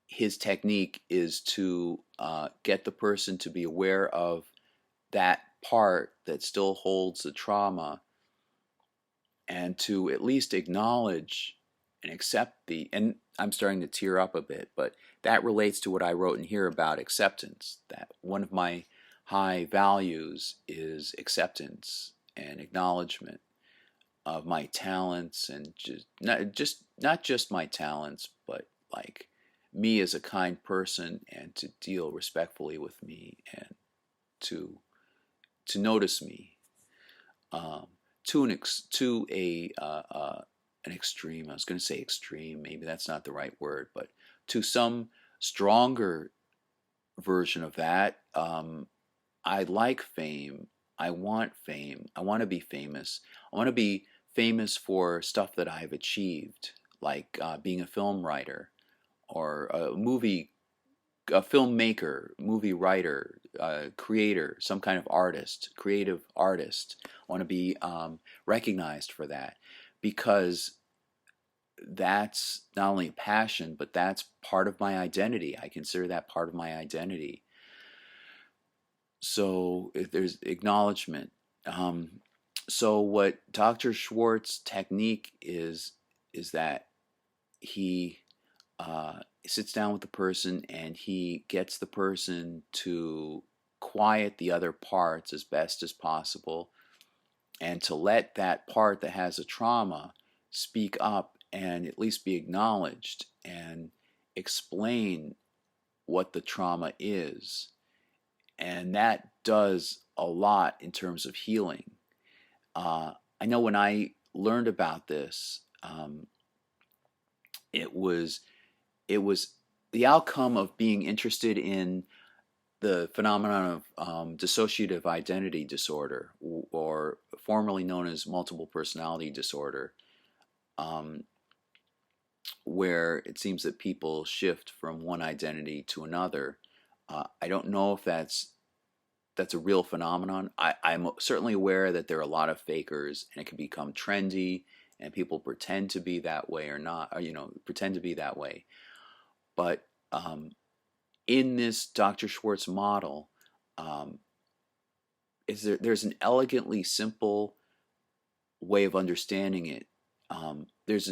his technique is to get the person to be aware of that part that still holds the trauma, and to at least acknowledge and accept and I'm starting to tear up a bit, but that relates to what I wrote in here about acceptance, that one of my high values is acceptance and acknowledgement of my talents, and not just my talents, but like me as a kind person, and to deal respectfully with me, and to notice me, um, to an extreme. I was going to say extreme. Maybe that's not the right word, but to some stronger version of that. I like fame. I want fame. I want to be famous. I want to be famous for stuff that I've achieved, like being a film writer or a filmmaker, movie writer, creator, some kind of artist, creative artist. I want to be recognized for that, because that's not only a passion, but that's part of my identity. I consider that part of my identity. So if there's acknowledgement. So what Dr. Schwartz's technique is that he sits down with the person, and he gets the person to quiet the other parts as best as possible, and to let that part that has a trauma speak up and at least be acknowledged and explain what the trauma is. And that does a lot in terms of healing. I know when I learned about this, it was it was the outcome of being interested in the phenomenon of dissociative identity disorder, or formerly known as multiple personality disorder, um, where it seems that people shift from one identity to another. I don't know if that's a real phenomenon. I'm certainly aware that there are a lot of fakers, and it can become trendy, and people pretend to be that way or not, or, pretend to be that way. But in this Dr. Schwartz model, um, there's an elegantly simple way of understanding it. There's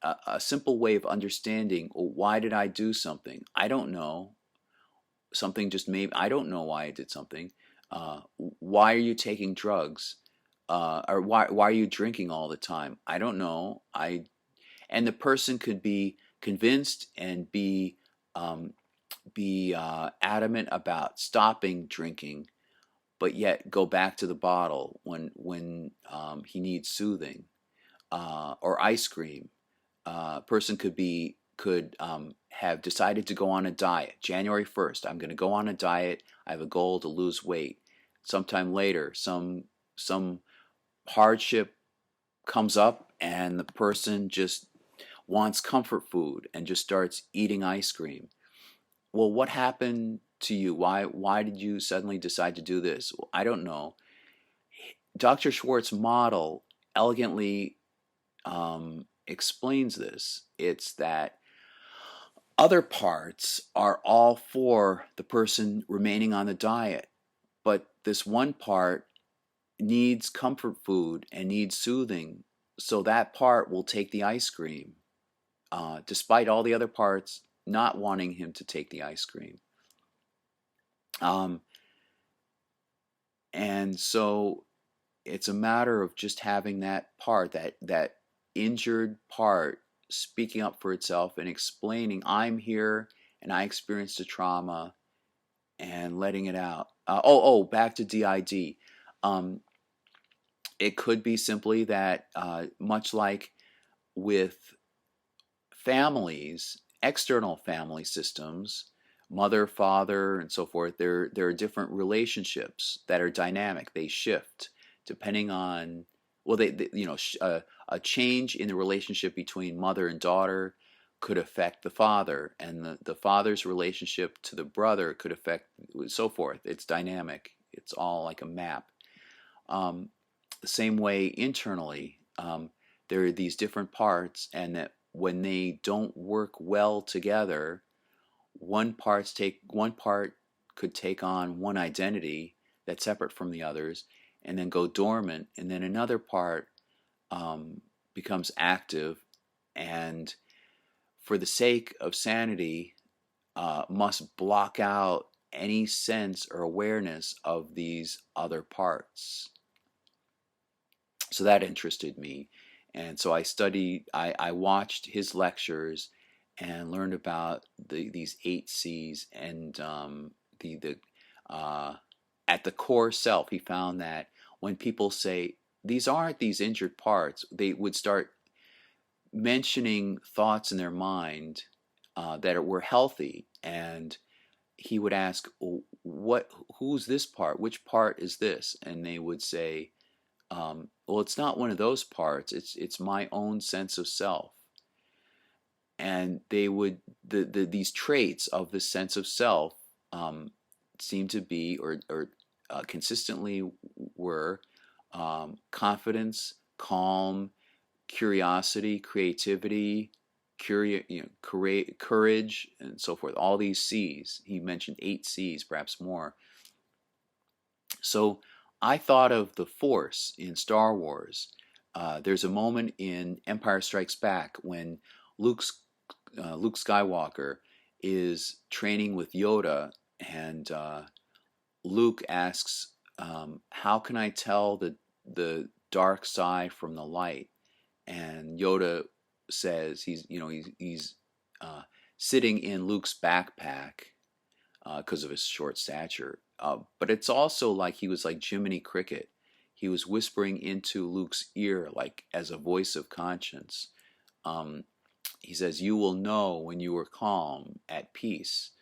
a simple way of understanding, well, why did I do something? I don't know. Something just made, I don't know why I did something. Why are you taking drugs? Or why are you drinking all the time? I don't know. And the person could be convinced and be adamant about stopping drinking, but yet go back to the bottle when he needs soothing, or ice cream. A person could have decided to go on a diet. January 1st, I'm going to go on a diet. I have a goal to lose weight. Sometime later, some hardship comes up, and the person just wants comfort food and just starts eating ice cream. Well, what happened to you? Why did you suddenly decide to do this? Well, I don't know. Dr. Schwartz's model elegantly explains this. It's that other parts are all for the person remaining on the diet, but this one part needs comfort food and needs soothing, so that part will take the ice cream, despite all the other parts not wanting him to take the ice cream. Um, and so it's a matter of just having that part, that injured part, speaking up for itself and explaining, I'm here and I experienced a trauma, and letting it out. Back to DID. Um, it could be simply that, much like with families, external family systems, mother, father, and so forth, there are different relationships that are dynamic. They shift depending on, well, a change in the relationship between mother and daughter could affect the father, and the father's relationship to the brother could affect, so forth. It's dynamic. It's all like a map. Um, the same way internally, there are these different parts, and that when they don't work well together, one part could take on one identity that's separate from the others, and then go dormant, and then another part becomes active, and for the sake of sanity, must block out any sense or awareness of these other parts. So that interested me. And so I watched his lectures and learned about these 8 C's, and the at the core self, he found that when people say, these aren't these injured parts, they would start mentioning thoughts in their mind that were healthy. And he would ask, who's this part? Which part is this? And they would say, well, it's not one of those parts. It's my own sense of self. And they would these traits of the sense of self seem to be, or consistently were, confidence, calm, curiosity, creativity, courage, and so forth. All these C's. He mentioned 8 C's, perhaps more. So I thought of the Force in Star Wars. There's a moment in Empire Strikes Back when Luke Skywalker is training with Yoda, and Luke asks, "How can I tell the dark side from the light?" And Yoda says he's sitting in Luke's backpack because of his short stature. But it's also like he was like Jiminy Cricket. He was whispering into Luke's ear, like as a voice of conscience. He says, "You will know when you are calm, at peace."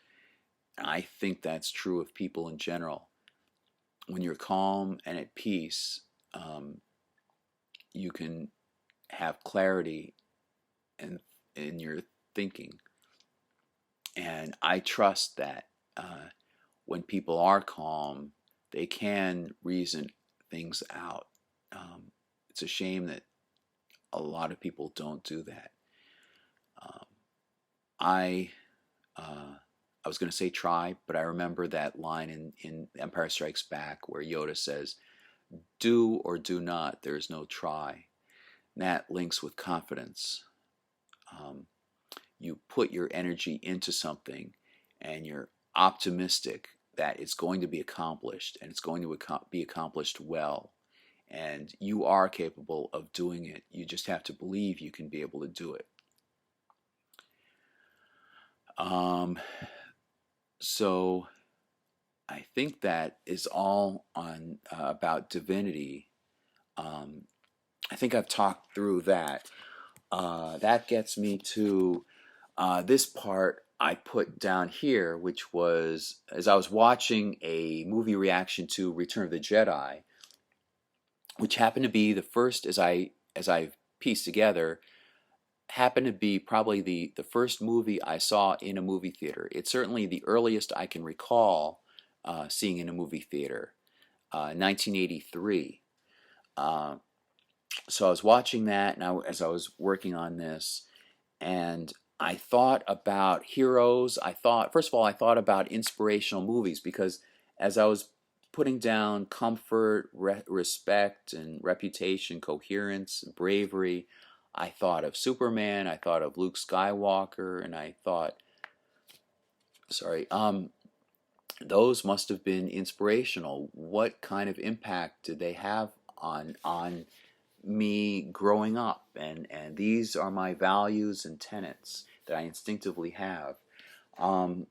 And I think that's true of people in general. When you're calm and at peace, you can have clarity in your thinking. And I trust that when people are calm, they can reason things out. It's a shame that a lot of people don't do that. Um, I I was going to say try, but I remember that line in Empire Strikes Back where Yoda says, "Do or do not, there is no try." And that links with confidence. Um, you put your energy into something, and you're optimistic that it's going to be accomplished, and it's going to be accomplished well, and you are capable of doing it. You just have to believe you can be able to do it. So I think that is all on about divinity. Um, I think I've talked through that. That gets me to this part I put down here, which was as I was watching a movie reaction to Return of the Jedi, which happened to be the first, as I pieced together, happened to be probably the first movie I saw in a movie theater. It's certainly the earliest I can recall seeing in a movie theater, 1983. Uh, so I was watching that, and as I was working on this, and I thought about heroes. I thought, first of all, I thought about inspirational movies because as I was putting down comfort, respect, and reputation, coherence, bravery, I thought of Superman. I thought of Luke Skywalker, and I thought, sorry, those must have been inspirational. What kind of impact did they have on me growing up, and these are my values and tenets that I instinctively have. Um,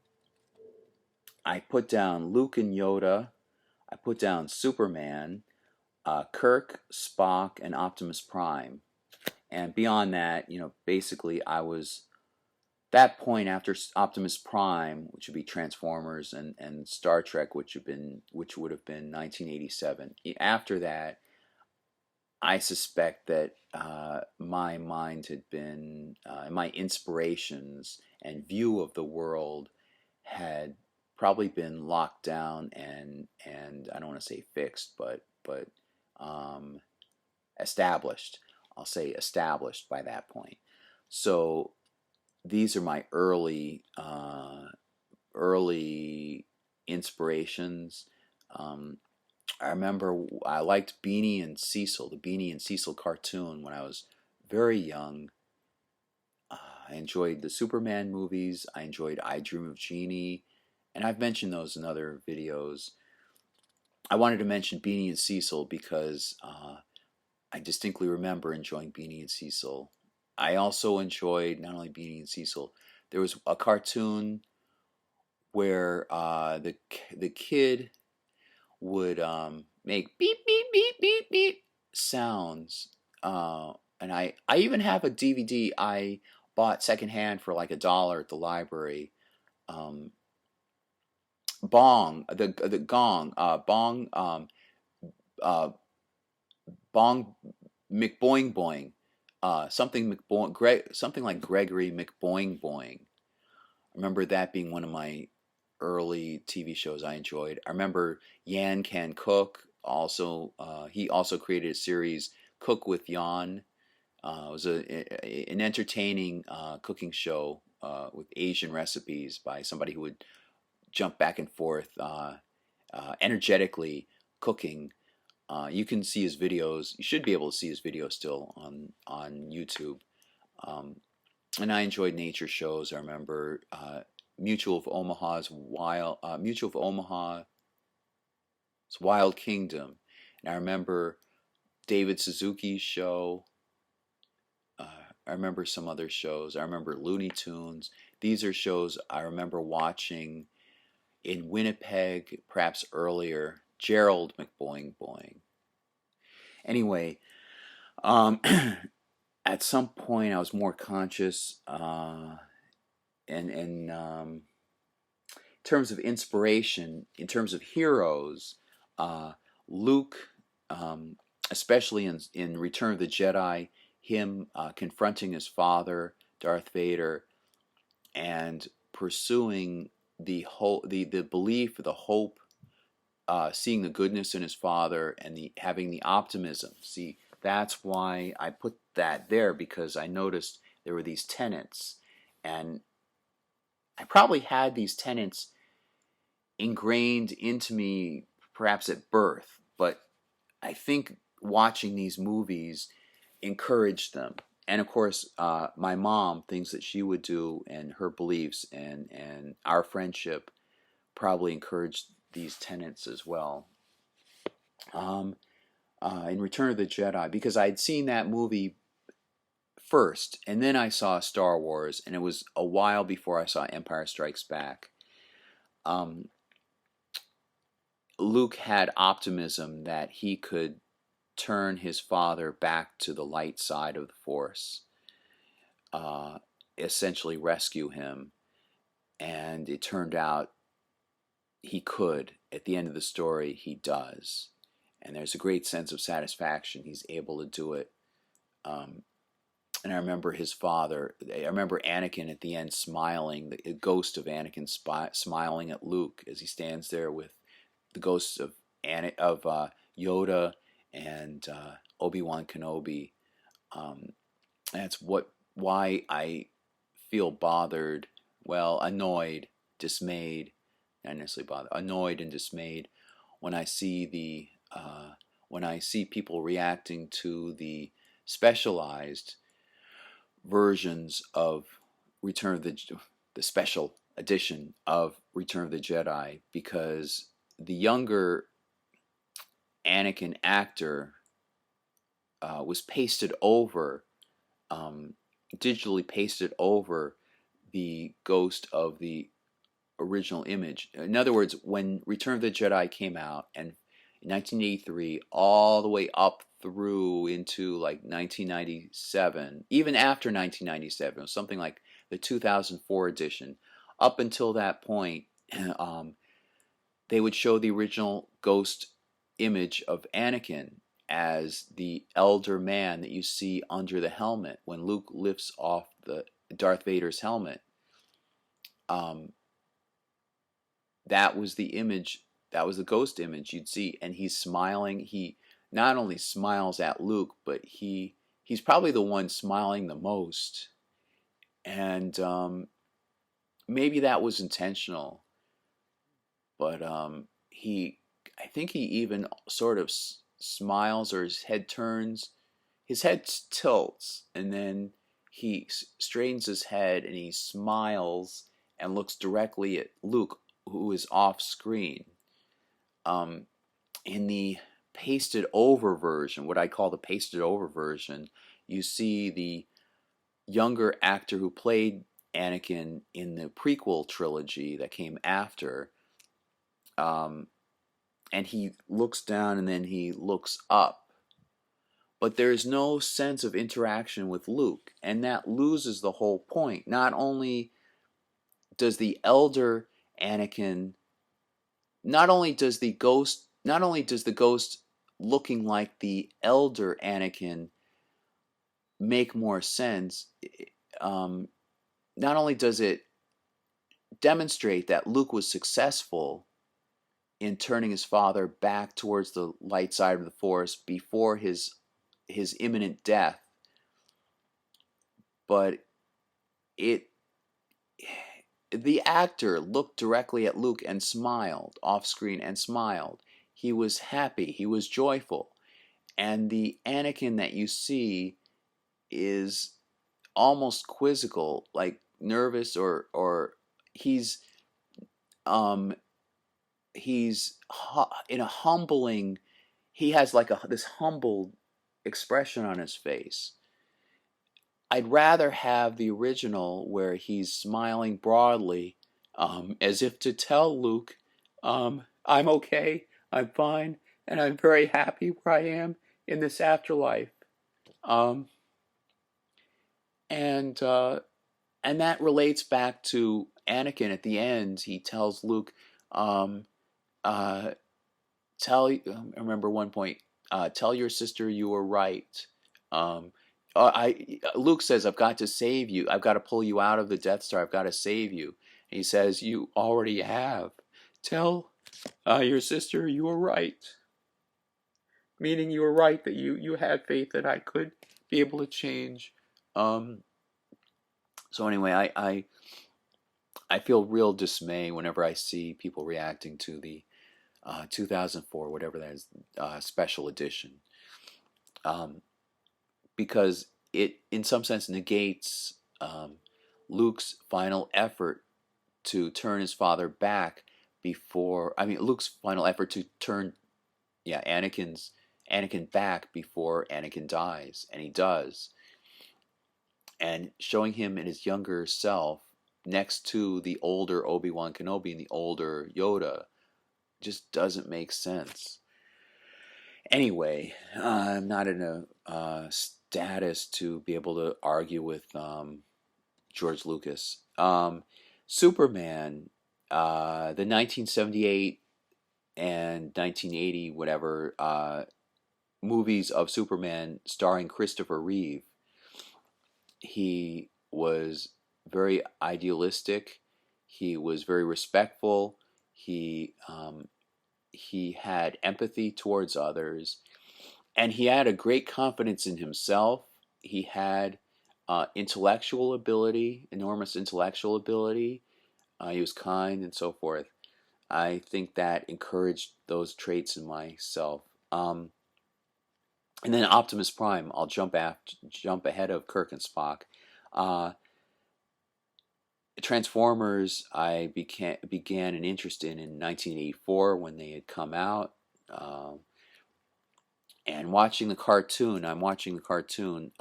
I put down Luke and Yoda. I put down Superman, Kirk, Spock, and Optimus Prime. And beyond that, basically, I was that point after Optimus Prime, which would be Transformers, and Star Trek, which would have been 1987. After that, I suspect that my mind had been, my inspirations and view of the world had probably been locked down and I don't want to say fixed, but um, established. I'll say established by that point. So these are my early inspirations. Um, I remember I liked Beanie and Cecil, the Beanie and Cecil cartoon when I was very young. I enjoyed the Superman movies. I enjoyed I Dream of Jeannie, and I've mentioned those in other videos. I wanted to mention Beanie and Cecil because I distinctly remember enjoying Beanie and Cecil. I also enjoyed not only Beanie and Cecil. There was a cartoon where the kid would make beep beep beep beep beep sounds, and I even have a DVD I bought secondhand for like $1 at the library. Um, Bong, the gong, uh, Bong McBoing Boing, something McBoing, something like Gregory McBoing Boing. I remember that being one of my early TV shows I enjoyed. I remember Yan Can Cook. Also, he also created a series, Cook with Yan. It was an entertaining cooking show with Asian recipes by somebody who would jump back and forth energetically cooking. You can see his videos. You should be able to see his videos still on YouTube. Um, and I enjoyed nature shows. I remember Mutual of Omaha's Wild Kingdom, and I remember David Suzuki's show. I remember some other shows. I remember Looney Tunes. These are shows I remember watching in Winnipeg, perhaps earlier. Gerald McBoing Boing. Anyway, um, at some point I was more conscious, and in terms of inspiration, in terms of heroes, uh, Luke, um, especially in Return of the Jedi, him confronting his father, Darth Vader, and pursuing the belief, the hope, seeing the goodness in his father, and having the optimism. See, that's why I put that there, because I noticed there were these tenets, and I probably had these tenets ingrained into me perhaps at birth, but I think watching these movies encouraged them. And of course, my mom, things that she would do and her beliefs and our friendship probably encouraged these tenets as well. Um, in Return of the Jedi, because I'd seen that movie first, and then I saw Star Wars, and it was a while before I saw Empire Strikes Back. Um, Luke had optimism that he could turn his father back to the light side of the Force, uh, essentially rescue him. And it turned out he could. At the end of the story, he does. And there's a great sense of satisfaction. He's able to do it. Um, and I remember his father. I remember Anakin at the end smiling, the ghost of Anakin smiling at Luke as he stands there with the ghosts of Yoda and Obi-Wan Kenobi. Um, that's why I feel bothered, well, annoyed, dismayed, not necessarily bothered, annoyed and dismayed when I see when I see people reacting to the specialized versions of Return of the special edition of Return of the Jedi, because the younger Anakin actor was pasted over, digitally pasted over the ghost of the original image. In other words, when Return of the Jedi came out, and in 1983, all the way up through into like 1997, even after 1997, it was something like the 2004 edition, up until that point, um, they would show the original ghost image of Anakin as the elder man that you see under the helmet when Luke lifts off the Darth Vader's helmet. Um, that was the image, that was the ghost image you'd see, and he's smiling. He not only smiles at Luke, but he's probably the one smiling the most. And maybe that was intentional, but I think he even sort of smiles, or his head turns, his head tilts, and then he straightens his head and he smiles and looks directly at Luke, who is off screen. Um, in the pasted over version, what I call the pasted over version, you see the younger actor who played Anakin in the prequel trilogy that came after, um, and he looks down and then he looks up. But there's no sense of interaction with Luke, and that loses the whole point. Not only does the elder Anakin, not only does the ghost looking like the elder Anakin make more sense, um, not only does it demonstrate that Luke was successful in turning his father back towards the light side of the Force before his imminent death, but it the actor looked directly at Luke and smiled off screen and smiled. He was happy, he was joyful. And the Anakin that you see is almost quizzical, like nervous, or he's um in a humbling, he has like this humbled expression on his face. I'd rather have the original where he's smiling broadly, as if to tell Luke, I'm okay, I'm fine, and I'm very happy where I am in this afterlife. Um, and that relates back to Anakin at the end. He tells Luke, um, uh, I remember one point, tell your sister you were right. Um, Luke says, I've got to save you. I've got to pull you out of the Death Star. I've got to save you. He says, you already have. Tell your sister you were right. Meaning you were right, that you had faith that I could be able to change. So anyway, I feel real dismay whenever I see people reacting to the 2004, whatever that is, special edition, because it, in some sense, negates Luke's final effort to turn his father back Luke's final effort to turn, Anakin back before Anakin dies, and he does, and showing him in his younger self next to the older Obi-Wan Kenobi and the older Yoda just doesn't make sense. Anyway, I'm not in a status to be able to argue with George Lucas. Superman, the 1978 and 1980 whatever movies of Superman starring Christopher Reeve. He was very idealistic. He was very respectful. He had empathy towards others, and he had a great confidence in himself. He had intellectual ability, enormous intellectual ability. He was kind and so forth. I think that encouraged those traits in myself. And then Optimus Prime, I'll jump ahead of Kirk and Spock. Uh, Transformers, I began an interest in 1984 when they had come out. And watching the cartoon, I'm watching the cartoon.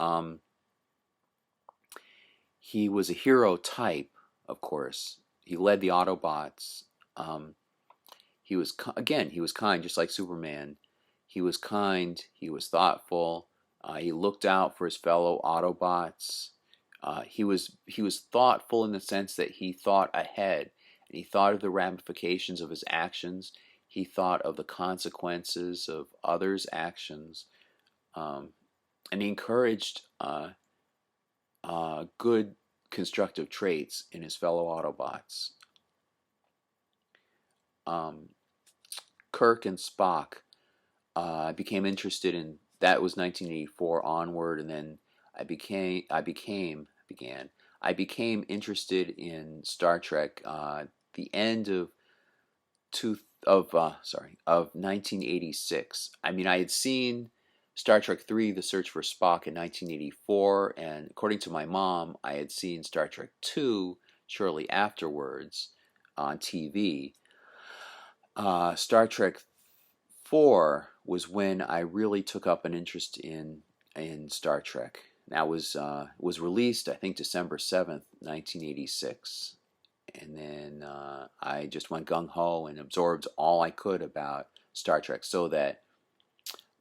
He was a hero type, of course. He led the Autobots. Um, he was he was kind, just like Superman. He was kind. He was thoughtful. He looked out for his fellow Autobots. He was thoughtful in the sense that he thought ahead, and he thought of the ramifications of his actions. He thought of the consequences of others' actions, um, and he encouraged good constructive traits in his fellow Autobots. Um, Kirk and Spock. I became interested in that was 1984 onward, and then I became interested in Star Trek. The end of two of 1986. I mean, I had seen Star Trek 3: The Search for Spock in 1984, and according to my mom, I had seen Star Trek 2 shortly afterwards on TV. Star Trek 4 was when I really took up an interest in Star Trek. That was released, I think, December 7th, 1986. And then I just went gung ho and absorbed all I could about Star Trek, so that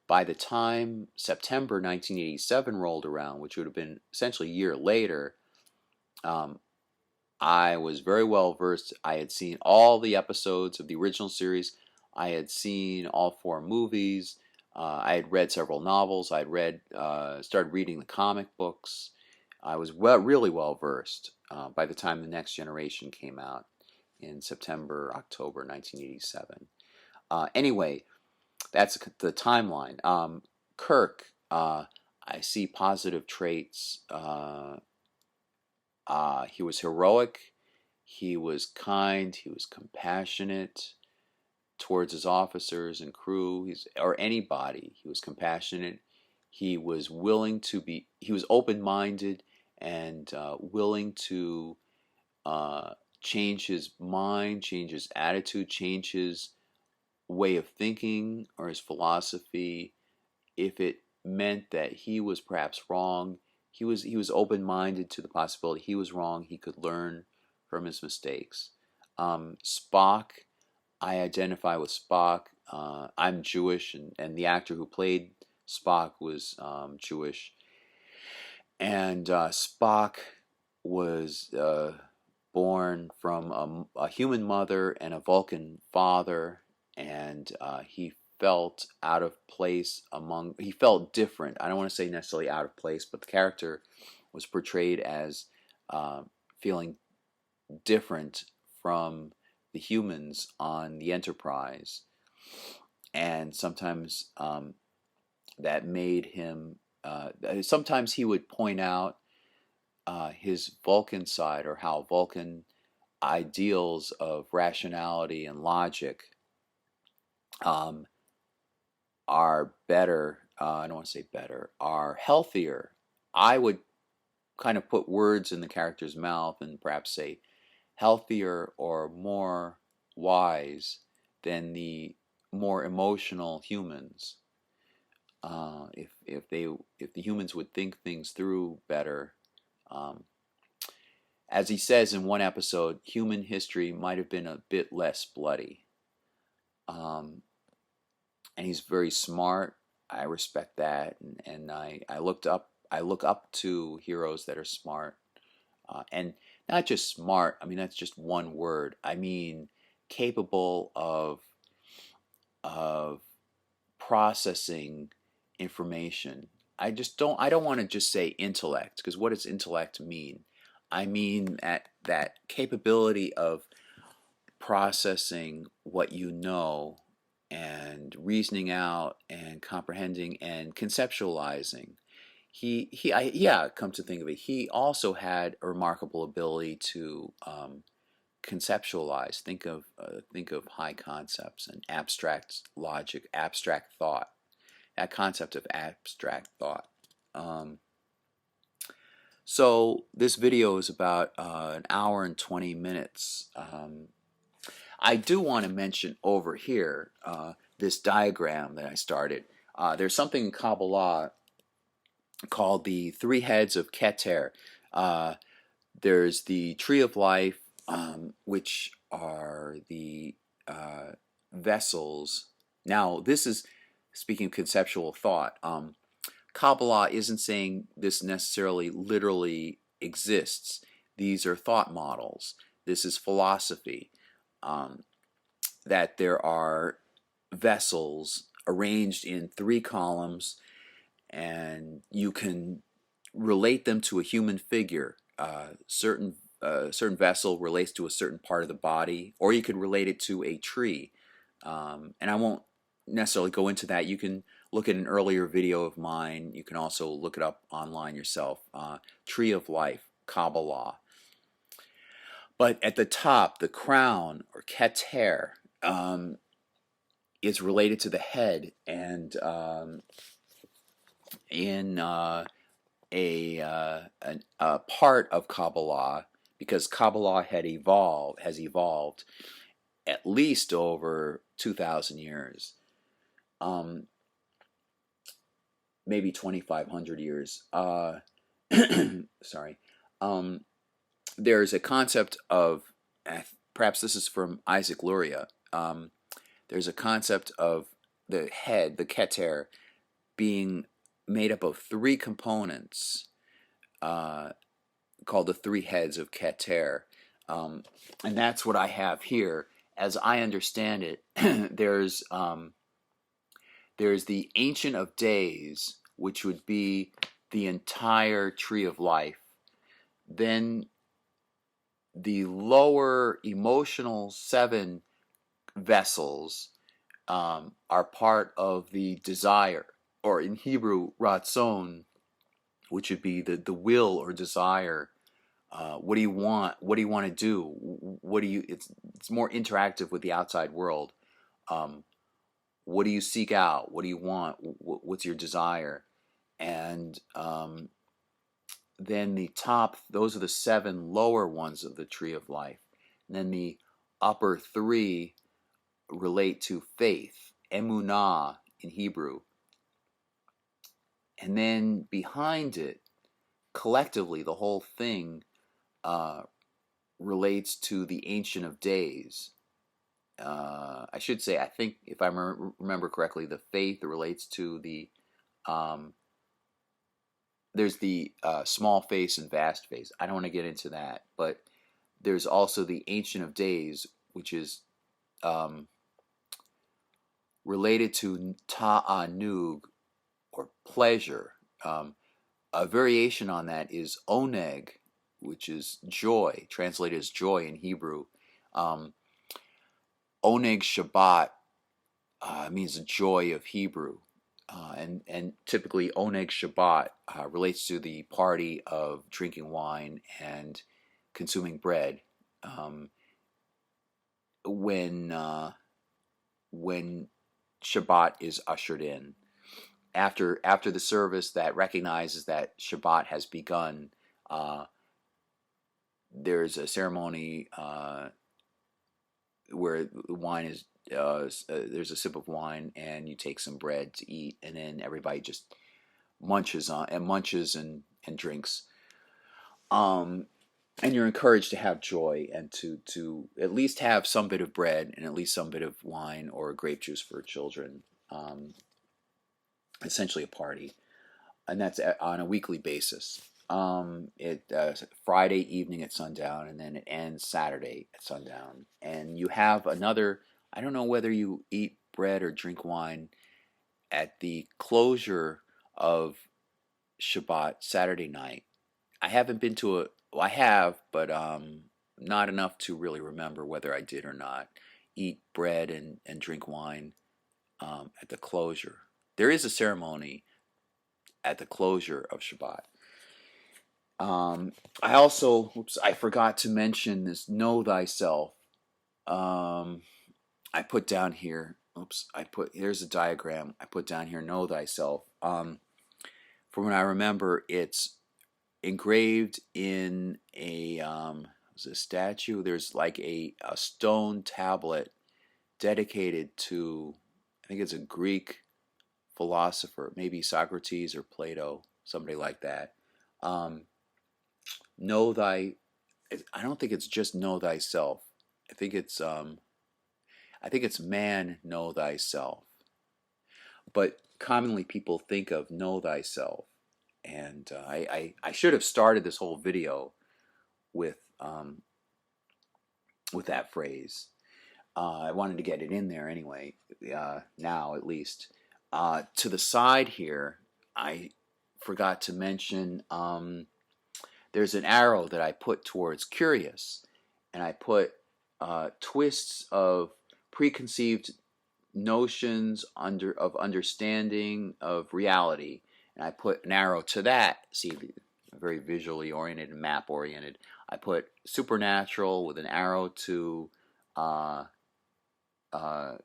by the time September 1987 rolled around, which would have been essentially a year later, um, I was very well versed. I had seen all the episodes of the original series. I had seen all four movies. I had read several novels. I had started reading the comic books. I was really well versed by the time the Next Generation came out in October 1987. Anyway, that's the timeline. Kirk, I see positive traits. He was heroic. He was kind. He was compassionate towards his officers and crew, or anybody. He was compassionate. He was willing to be. He was open-minded and willing to change his mind, change his attitude, change his way of thinking or his philosophy if it meant that he was perhaps wrong. He was open-minded to the possibility he was wrong. He could learn from his mistakes. Spock, I identify with Spock. I'm Jewish, and the actor who played Spock was Jewish. And Spock was born from a human mother and a Vulcan father, and he felt out of place he felt different. I don't want to say necessarily out of place, but the character was portrayed as feeling different from the humans on the Enterprise, and sometimes that made him. Sometimes he would point out his Vulcan side, or how Vulcan ideals of rationality and logic um, are better. I don't want to say better, are healthier. I would kind of put words in the character's mouth and perhaps say healthier or more wise than the more emotional humans. If the humans would think things through better, um, as he says in one episode, human history might have been a bit less bloody. um, and he's very smart. I respect that, and I look up to heroes that are smart, and not just smart. I mean, that's just one word. I mean, capable of processing information. I don't want to just say intellect, because what does intellect mean? I mean that capability of processing what you know and reasoning out and comprehending and conceptualizing. Yeah, come to think of it, he also had a remarkable ability to conceptualize, think of high concepts and abstract logic, abstract thought. That concept of abstract thought. Um, so this video is about an hour and 20 minutes. I do want to mention over here this diagram that I started. There's something in Kabbalah called the three heads of Keter. Uh, there's the tree of life, which are the vessels. Now, this is speaking of conceptual thought. Kabbalah isn't saying this necessarily literally exists. These are thought models. This is philosophy. Um, that there are vessels arranged in three columns, and you can relate them to a human figure. Certain vessel relates to a certain part of the body, or you could relate it to a tree. And I won't necessarily go into that. You can look at an earlier video of mine. You can also look it up online yourself. Tree of Life, Kabbalah. But at the top, the crown, or Keter, is related to the head, and in a part of Kabbalah, because Kabbalah has evolved at least over 2,000 years, maybe 2,500 years. Sorry. There's a concept of, perhaps this is from Isaac Luria. There's a concept of the head, the Keter, being made up of three components called the three heads of Keter. And that's what I have here. As I understand it, there's the Ancient of Days, which would be the entire tree of life. Then the lower emotional seven vessels are part of the desire, or in Hebrew, ratzon, which would be the will or desire. What do you want? What do you want to do? It's more interactive with the outside world. What do you seek out? What do you want? What's your desire? And then the top, those are the seven lower ones of the tree of life. And then the upper three relate to faith, emunah in Hebrew. And then behind it, collectively, the whole thing relates to the Ancient of Days. I should say, I think, if I remember correctly, the faith relates to the there's the small face and vast face. I don't want to get into that, but there's also the Ancient of Days, which is related to ta'anug, or pleasure. A variation on that is oneg, which is joy, translated as joy in Hebrew. Oneg Shabbat means the joy of Hebrew. And typically Oneg Shabbat relates to the party of drinking wine and consuming bread when Shabbat is ushered in. After the service that recognizes that Shabbat has begun, there's a ceremony where wine is there's a sip of wine, and you take some bread to eat, and then everybody just munches and drinks. and you're encouraged to have joy and to at least have some bit of bread and at least some bit of wine or grape juice for children. Um, Essentially a party, and that's on a weekly basis. It Friday evening at sundown, and then it ends Saturday at sundown. And you have another. I don't know whether you eat bread or drink wine at the closure of Shabbat Saturday night. I haven't been to a. Well, I have, but not enough to really remember whether I did or not. Eat bread and drink wine at the closure. There is a ceremony at the closure of Shabbat. I also, oops, I forgot to mention this know thyself. Um, I put down here, oops, here's a diagram. I put down here, know thyself. From what I remember, it's engraved in a statue. There's like a stone tablet dedicated to, I think it's a Greek philosopher, maybe Socrates or Plato, somebody like that. Um, know thy. I don't think it's just know thyself. I think it's um, I think it's man know thyself. But commonly people think of know thyself, and I should have started this whole video with with that phrase. I wanted to get it in there anyway. Now at least. To the side here, I forgot to mention. There's an arrow that I put towards curious, and I put twists of preconceived notions of understanding of reality, and I put an arrow to that. See, very visually oriented and map oriented. I put supernatural with an arrow to uh, uh,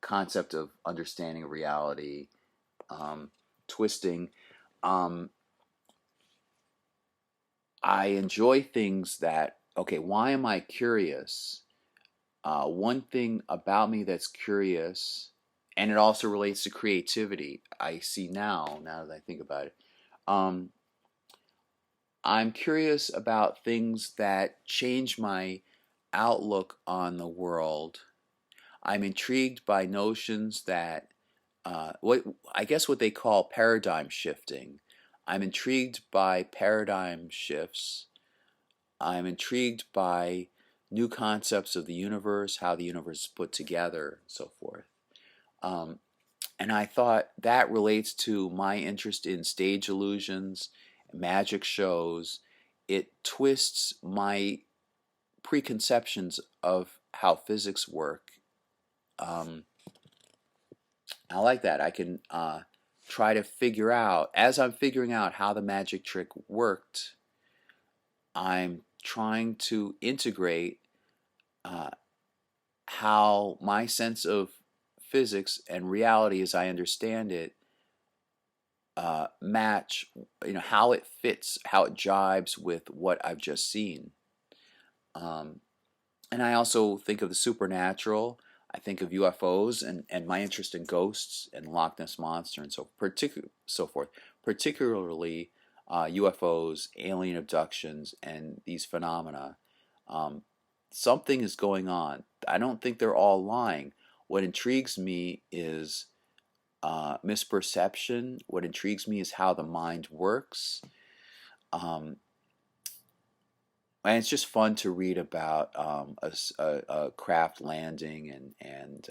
concept of understanding of reality, twisting. Um, I enjoy things that, okay, why am I curious? One thing about me that's curious, and it also relates to creativity, I see now that I think about it. Um, I'm curious about things that change my outlook on the world. I'm intrigued by notions that, what I guess what they call paradigm shifting. I'm intrigued by paradigm shifts. I'm intrigued by new concepts of the universe, how the universe is put together, and so forth. Um, and I thought that relates to my interest in stage illusions, magic shows. It twists my preconceptions of how physics work. Um, I like that. I can try to figure out, as I'm figuring out how the magic trick worked, I'm trying to integrate uh, how my sense of physics and reality as I understand it match, how it fits, how it jibes with what I've just seen. Um, and I also think of the supernatural. I think of UFOs and my interest in ghosts and Loch Ness Monster and so forth. Particularly UFOs, alien abductions, and these phenomena. Um, Something is going on. I don't think they're all lying. What intrigues me is misperception. What intrigues me is how the mind works. Um, and it's just fun to read about a craft landing and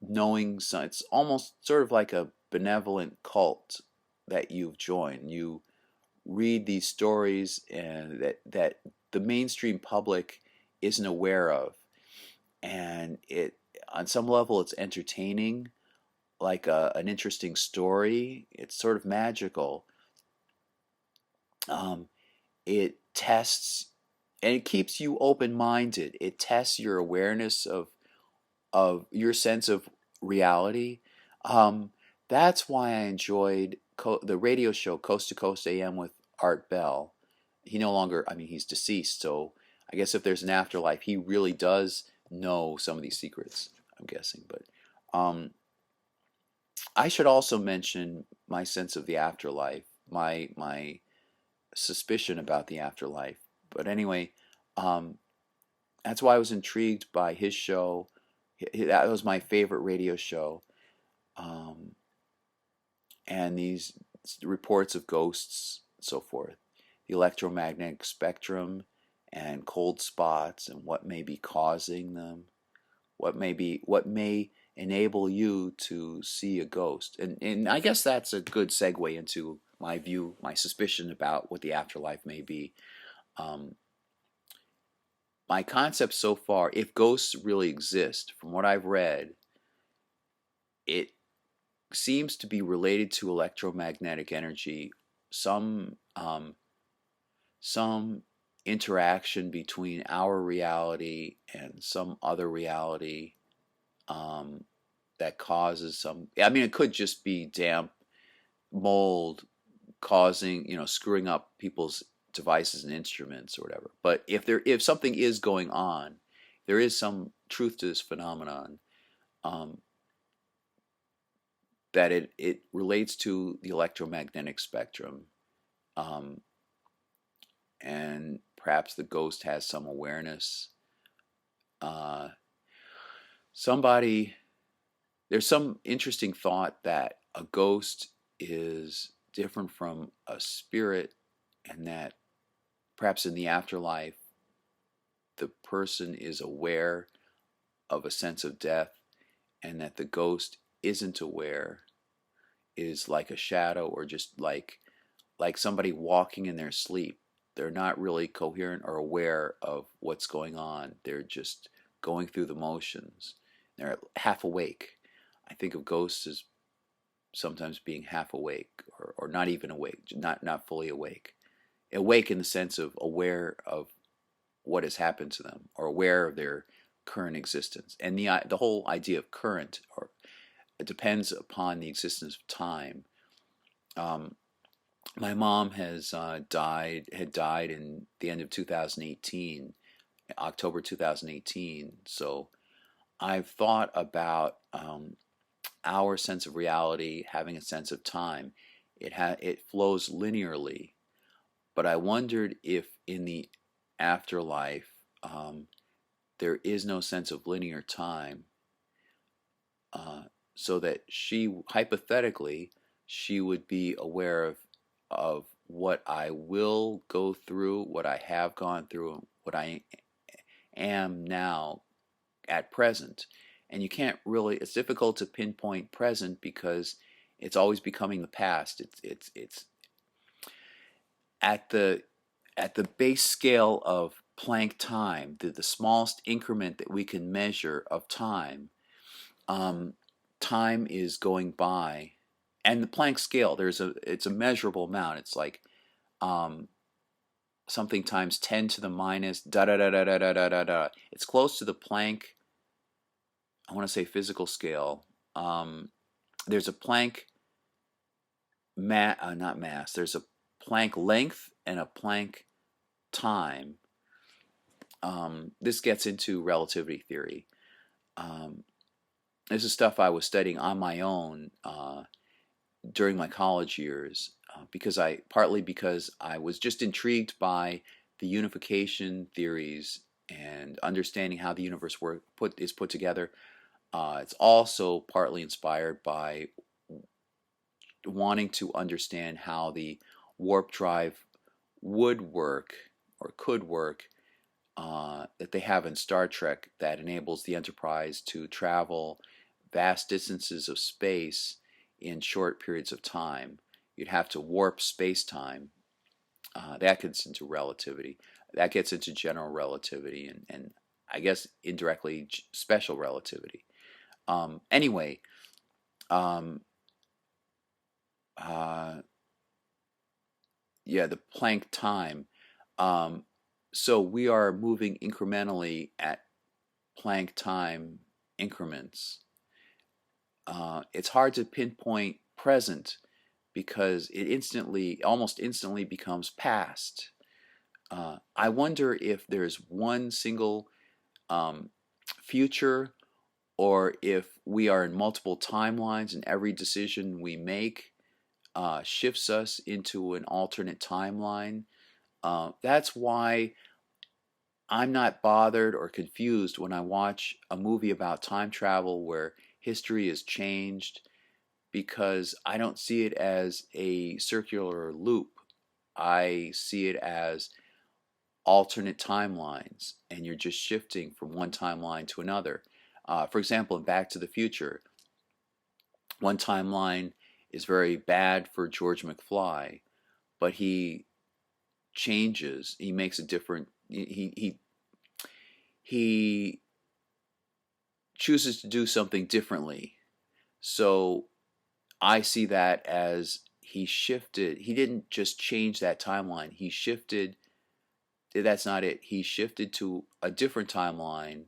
knowing some. It's almost sort of like a benevolent cult that you've joined. You read these stories and that the mainstream public isn't aware of, and it on some level it's entertaining, like an interesting story. It's sort of magical. Um, it tests and it keeps you open minded. It tests your awareness of your sense of reality. Um, that's why I enjoyed the radio show Coast to Coast AM with Art Bell. He no longer, I mean, he's deceased, so I guess if there's an afterlife, he really does know some of these secrets, I'm guessing. But I should also mention my sense of the afterlife, my suspicion about the afterlife. But anyway, um, that's why I was intrigued by his show. That was my favorite radio show. Um, and these reports of ghosts, and so forth, the electromagnetic spectrum, and cold spots, and what may be causing them, what may enable you to see a ghost, and I guess that's a good segue into my view, my suspicion about what the afterlife may be. Um, my concept so far, if ghosts really exist, from what I've read, it seems to be related to electromagnetic energy, some some interaction between our reality and some other reality, um, that causes some. I mean, it could just be damp mold causing, screwing up people's devices and instruments or whatever. But if something is going on, there is some truth to this phenomenon. Um, that it relates to the electromagnetic spectrum, um, and perhaps the ghost has some awareness. Uh, somebody, there's some interesting thought that a ghost is different from a spirit, and that perhaps in the afterlife, the person is aware of a sense of death, and that the ghost isn't aware, is like a shadow, or just like somebody walking in their sleep. They're not really coherent or aware of what's going on. They're just going through the motions. They're half awake. I think of ghosts as sometimes being half awake, or not even awake, not fully awake. Awake in the sense of aware of what has happened to them, or aware of their current existence. And the whole idea of current, or it depends upon the existence of time. Um, my mom had died in the end of 2018, October 2018. So I've thought about our sense of reality having a sense of time. It flows linearly, but I wondered if in the afterlife, there is no sense of linear time, uh, so that hypothetically, she would be aware of what I will go through, what I have gone through, and what I am now at present. And you can't really, it's difficult to pinpoint present, because it's always becoming the past. It's at the base scale of Planck time, the smallest increment that we can measure of time. um, Time is going by, and the Planck scale, it's a measurable amount. It's like, um, something times 10 to the minus da da da da da da da da da. It's close to the Planck, I want to say, physical scale. There's a Planck not mass. There's a Planck length and a Planck time. This gets into relativity theory. Um, this is stuff I was studying on my own during my college years, partly because I was just intrigued by the unification theories and understanding how the universe is put together. It's also partly inspired by wanting to understand how the warp drive would work, or could work, that they have in Star Trek, that enables the Enterprise to travel vast distances of space in short periods of time. You'd have to warp space-time. That gets into relativity. That gets into general relativity, and I guess indirectly special relativity. Anyway, um, uh, yeah, the Planck time. Um, so we are moving incrementally at Planck time increments. It's hard to pinpoint present, because it almost instantly becomes past. I wonder if there's one single um, future, or if we are in multiple timelines, and every decision we make shifts us into an alternate timeline. That's why I'm not bothered or confused when I watch a movie about time travel where history is changed, because I don't see it as a circular loop. I see it as alternate timelines, and you're just shifting from one timeline to another. For example, in Back to the Future, one timeline is very bad for George McFly, but he changes. He makes a different. He chooses to do something differently. So I see that as he shifted. He didn't just change that timeline. He shifted. That's not it. He shifted to a different timeline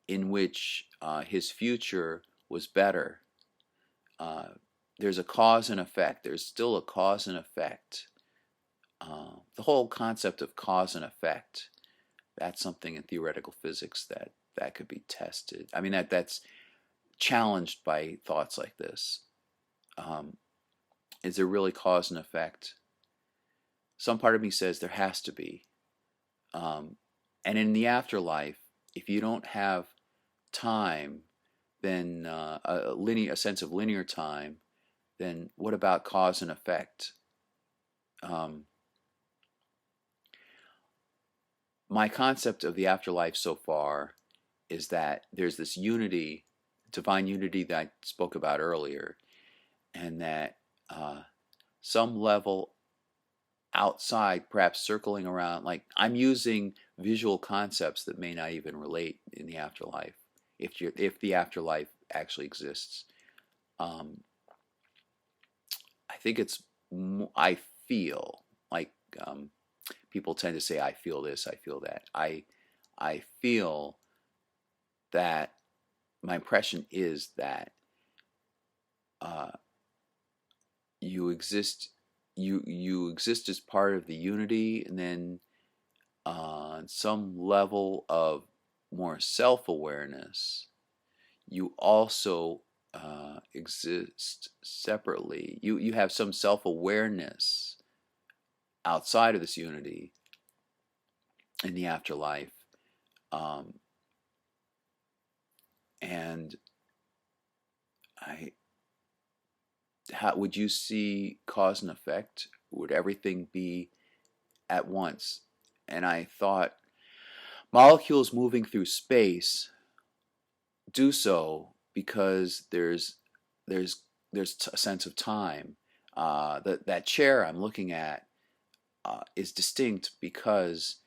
in which his future was better. Uh, there's a cause and effect. There's still a cause and effect. The whole concept of cause and effect, that's something in theoretical physics that could be tested. I mean, that's challenged by thoughts like this. Um, is there really cause and effect? Some part of me says there has to be. Um, and in the afterlife, if you don't have time, then a sense of linear time, then what about cause and effect? Um, my concept of the afterlife so far is that there's this unity, divine unity that I spoke about earlier, and that some level outside, perhaps circling around, like I'm using visual concepts that may not even relate in the afterlife, if the afterlife actually exists. Um, I think it's I feel like people tend to say I feel this, I feel that. I feel that my impression is that uh, you exist you exist as part of the unity, and then on some level of more self-awareness, you also exist separately. You have some self-awareness outside of this unity in the afterlife, um, and I how would you see cause and effect? Would everything be at once? And I thought molecules moving through space do so because there's a sense of time. That chair I'm looking at is distinct because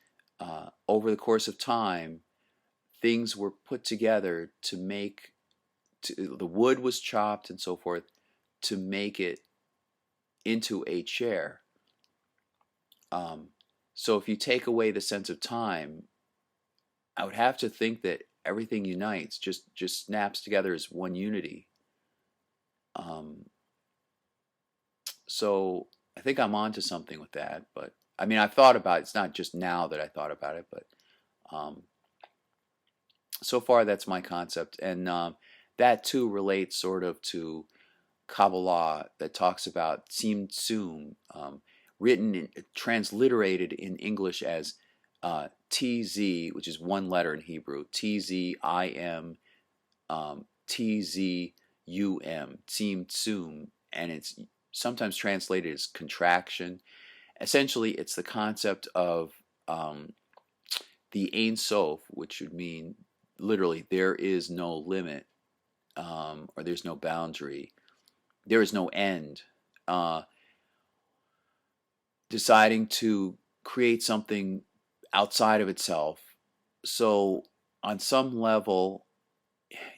over the course of time, things were put together to make the wood was chopped and so forth to make it into a chair. Um, so if you take away the sense of time, I would have to think that everything unites, just snaps together as one unity. Um, so I think I'm onto something with that. But I mean, I've thought about it. It's not just now that I thought about it, but um, so far that's my concept, and that too relates sort of to Kabbalah that talks about Tzimtzum, transliterated in English as TZ, which is one letter in Hebrew, TZIM, TZUM, Tzimtzum, and it's sometimes translated as contraction. Essentially, it's the concept of the Ein Sof, which would mean literally there is no limit, or there's no boundary, there is no end. Uh, Deciding to create something outside of itself. So, on some level,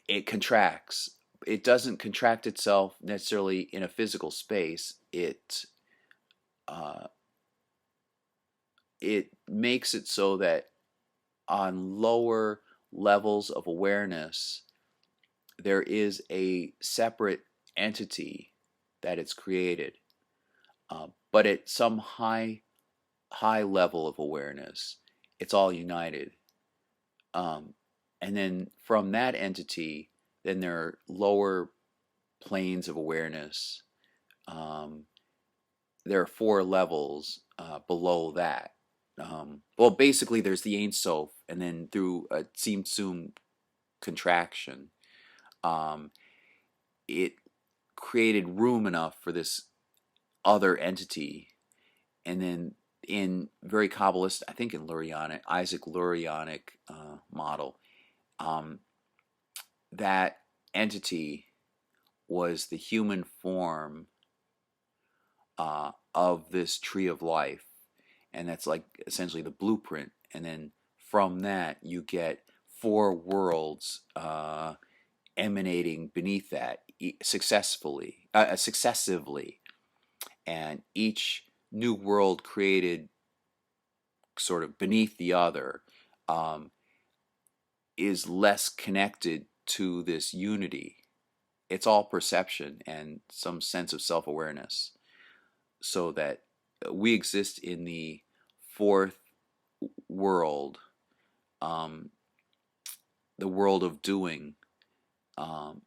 it contracts. It doesn't contract itself necessarily in a physical space. Uh, it makes it so that on lower levels of awareness, there is a separate entity that it's created. But at some high level of awareness, it's all united. Um, and then from that entity, then there are lower planes of awareness, um, there are four levels below that. Well, basically, there's the Ein Sof, and then through a Tzimtzum contraction, um, it created room enough for this other entity, and then in very Kabbalist, I think in Lurianic, Isaac Lurianic model, um, that entity was the human form of this tree of life, and that's like essentially the blueprint. And then from that, you get four worlds emanating beneath that successively, and each new world created sort of beneath the other um, is less connected to this unity. It's all perception and some sense of self-awareness, so that we exist in the fourth world, um, the world of doing, um,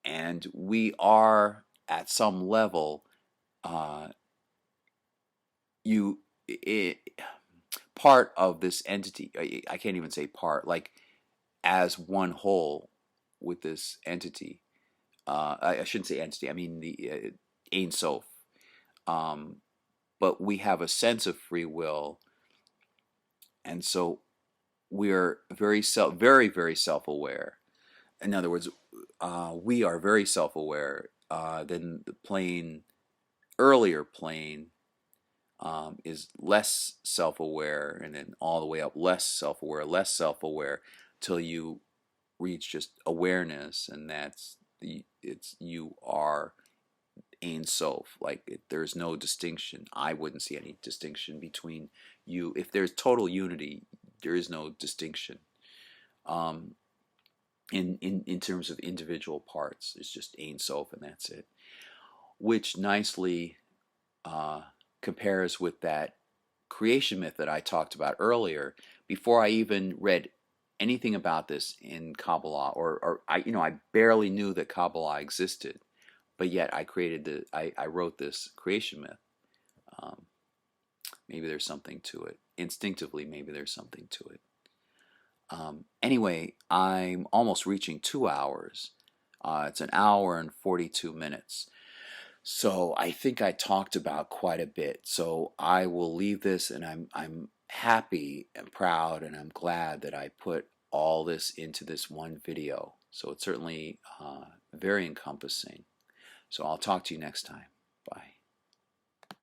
and we are at some level, uh, you it, part of this entity. I can't even say part, like as one whole with this entity. I shouldn't say entity. I mean the Ein Sof. Um, but we have a sense of free will, and so we're very self-aware. In other words, we are very self-aware. Than the earlier plane is less self-aware, and then all the way up less self-aware, till you reach just awareness, and that's you are Ein Sof. Like there's no distinction. I wouldn't see any distinction between you. If there's total unity, there is no distinction. Um, in terms of individual parts, it's just Ein Sof, and that's it. Which nicely uh, compares with that creation myth that I talked about earlier. Before I even read anything about this in Kabbalah, or I barely knew that Kabbalah existed, but yet I wrote this creation myth. Um, Maybe there's something to it. Instinctively, maybe there's something to it. Anyway, I'm almost reaching 2 hours. It's an hour and 42 minutes. So I think I talked about quite a bit. So I will leave this, and I'm happy and proud, and I'm glad that I put all this into this one video. So it's certainly very encompassing. So I'll talk to you next time. Bye.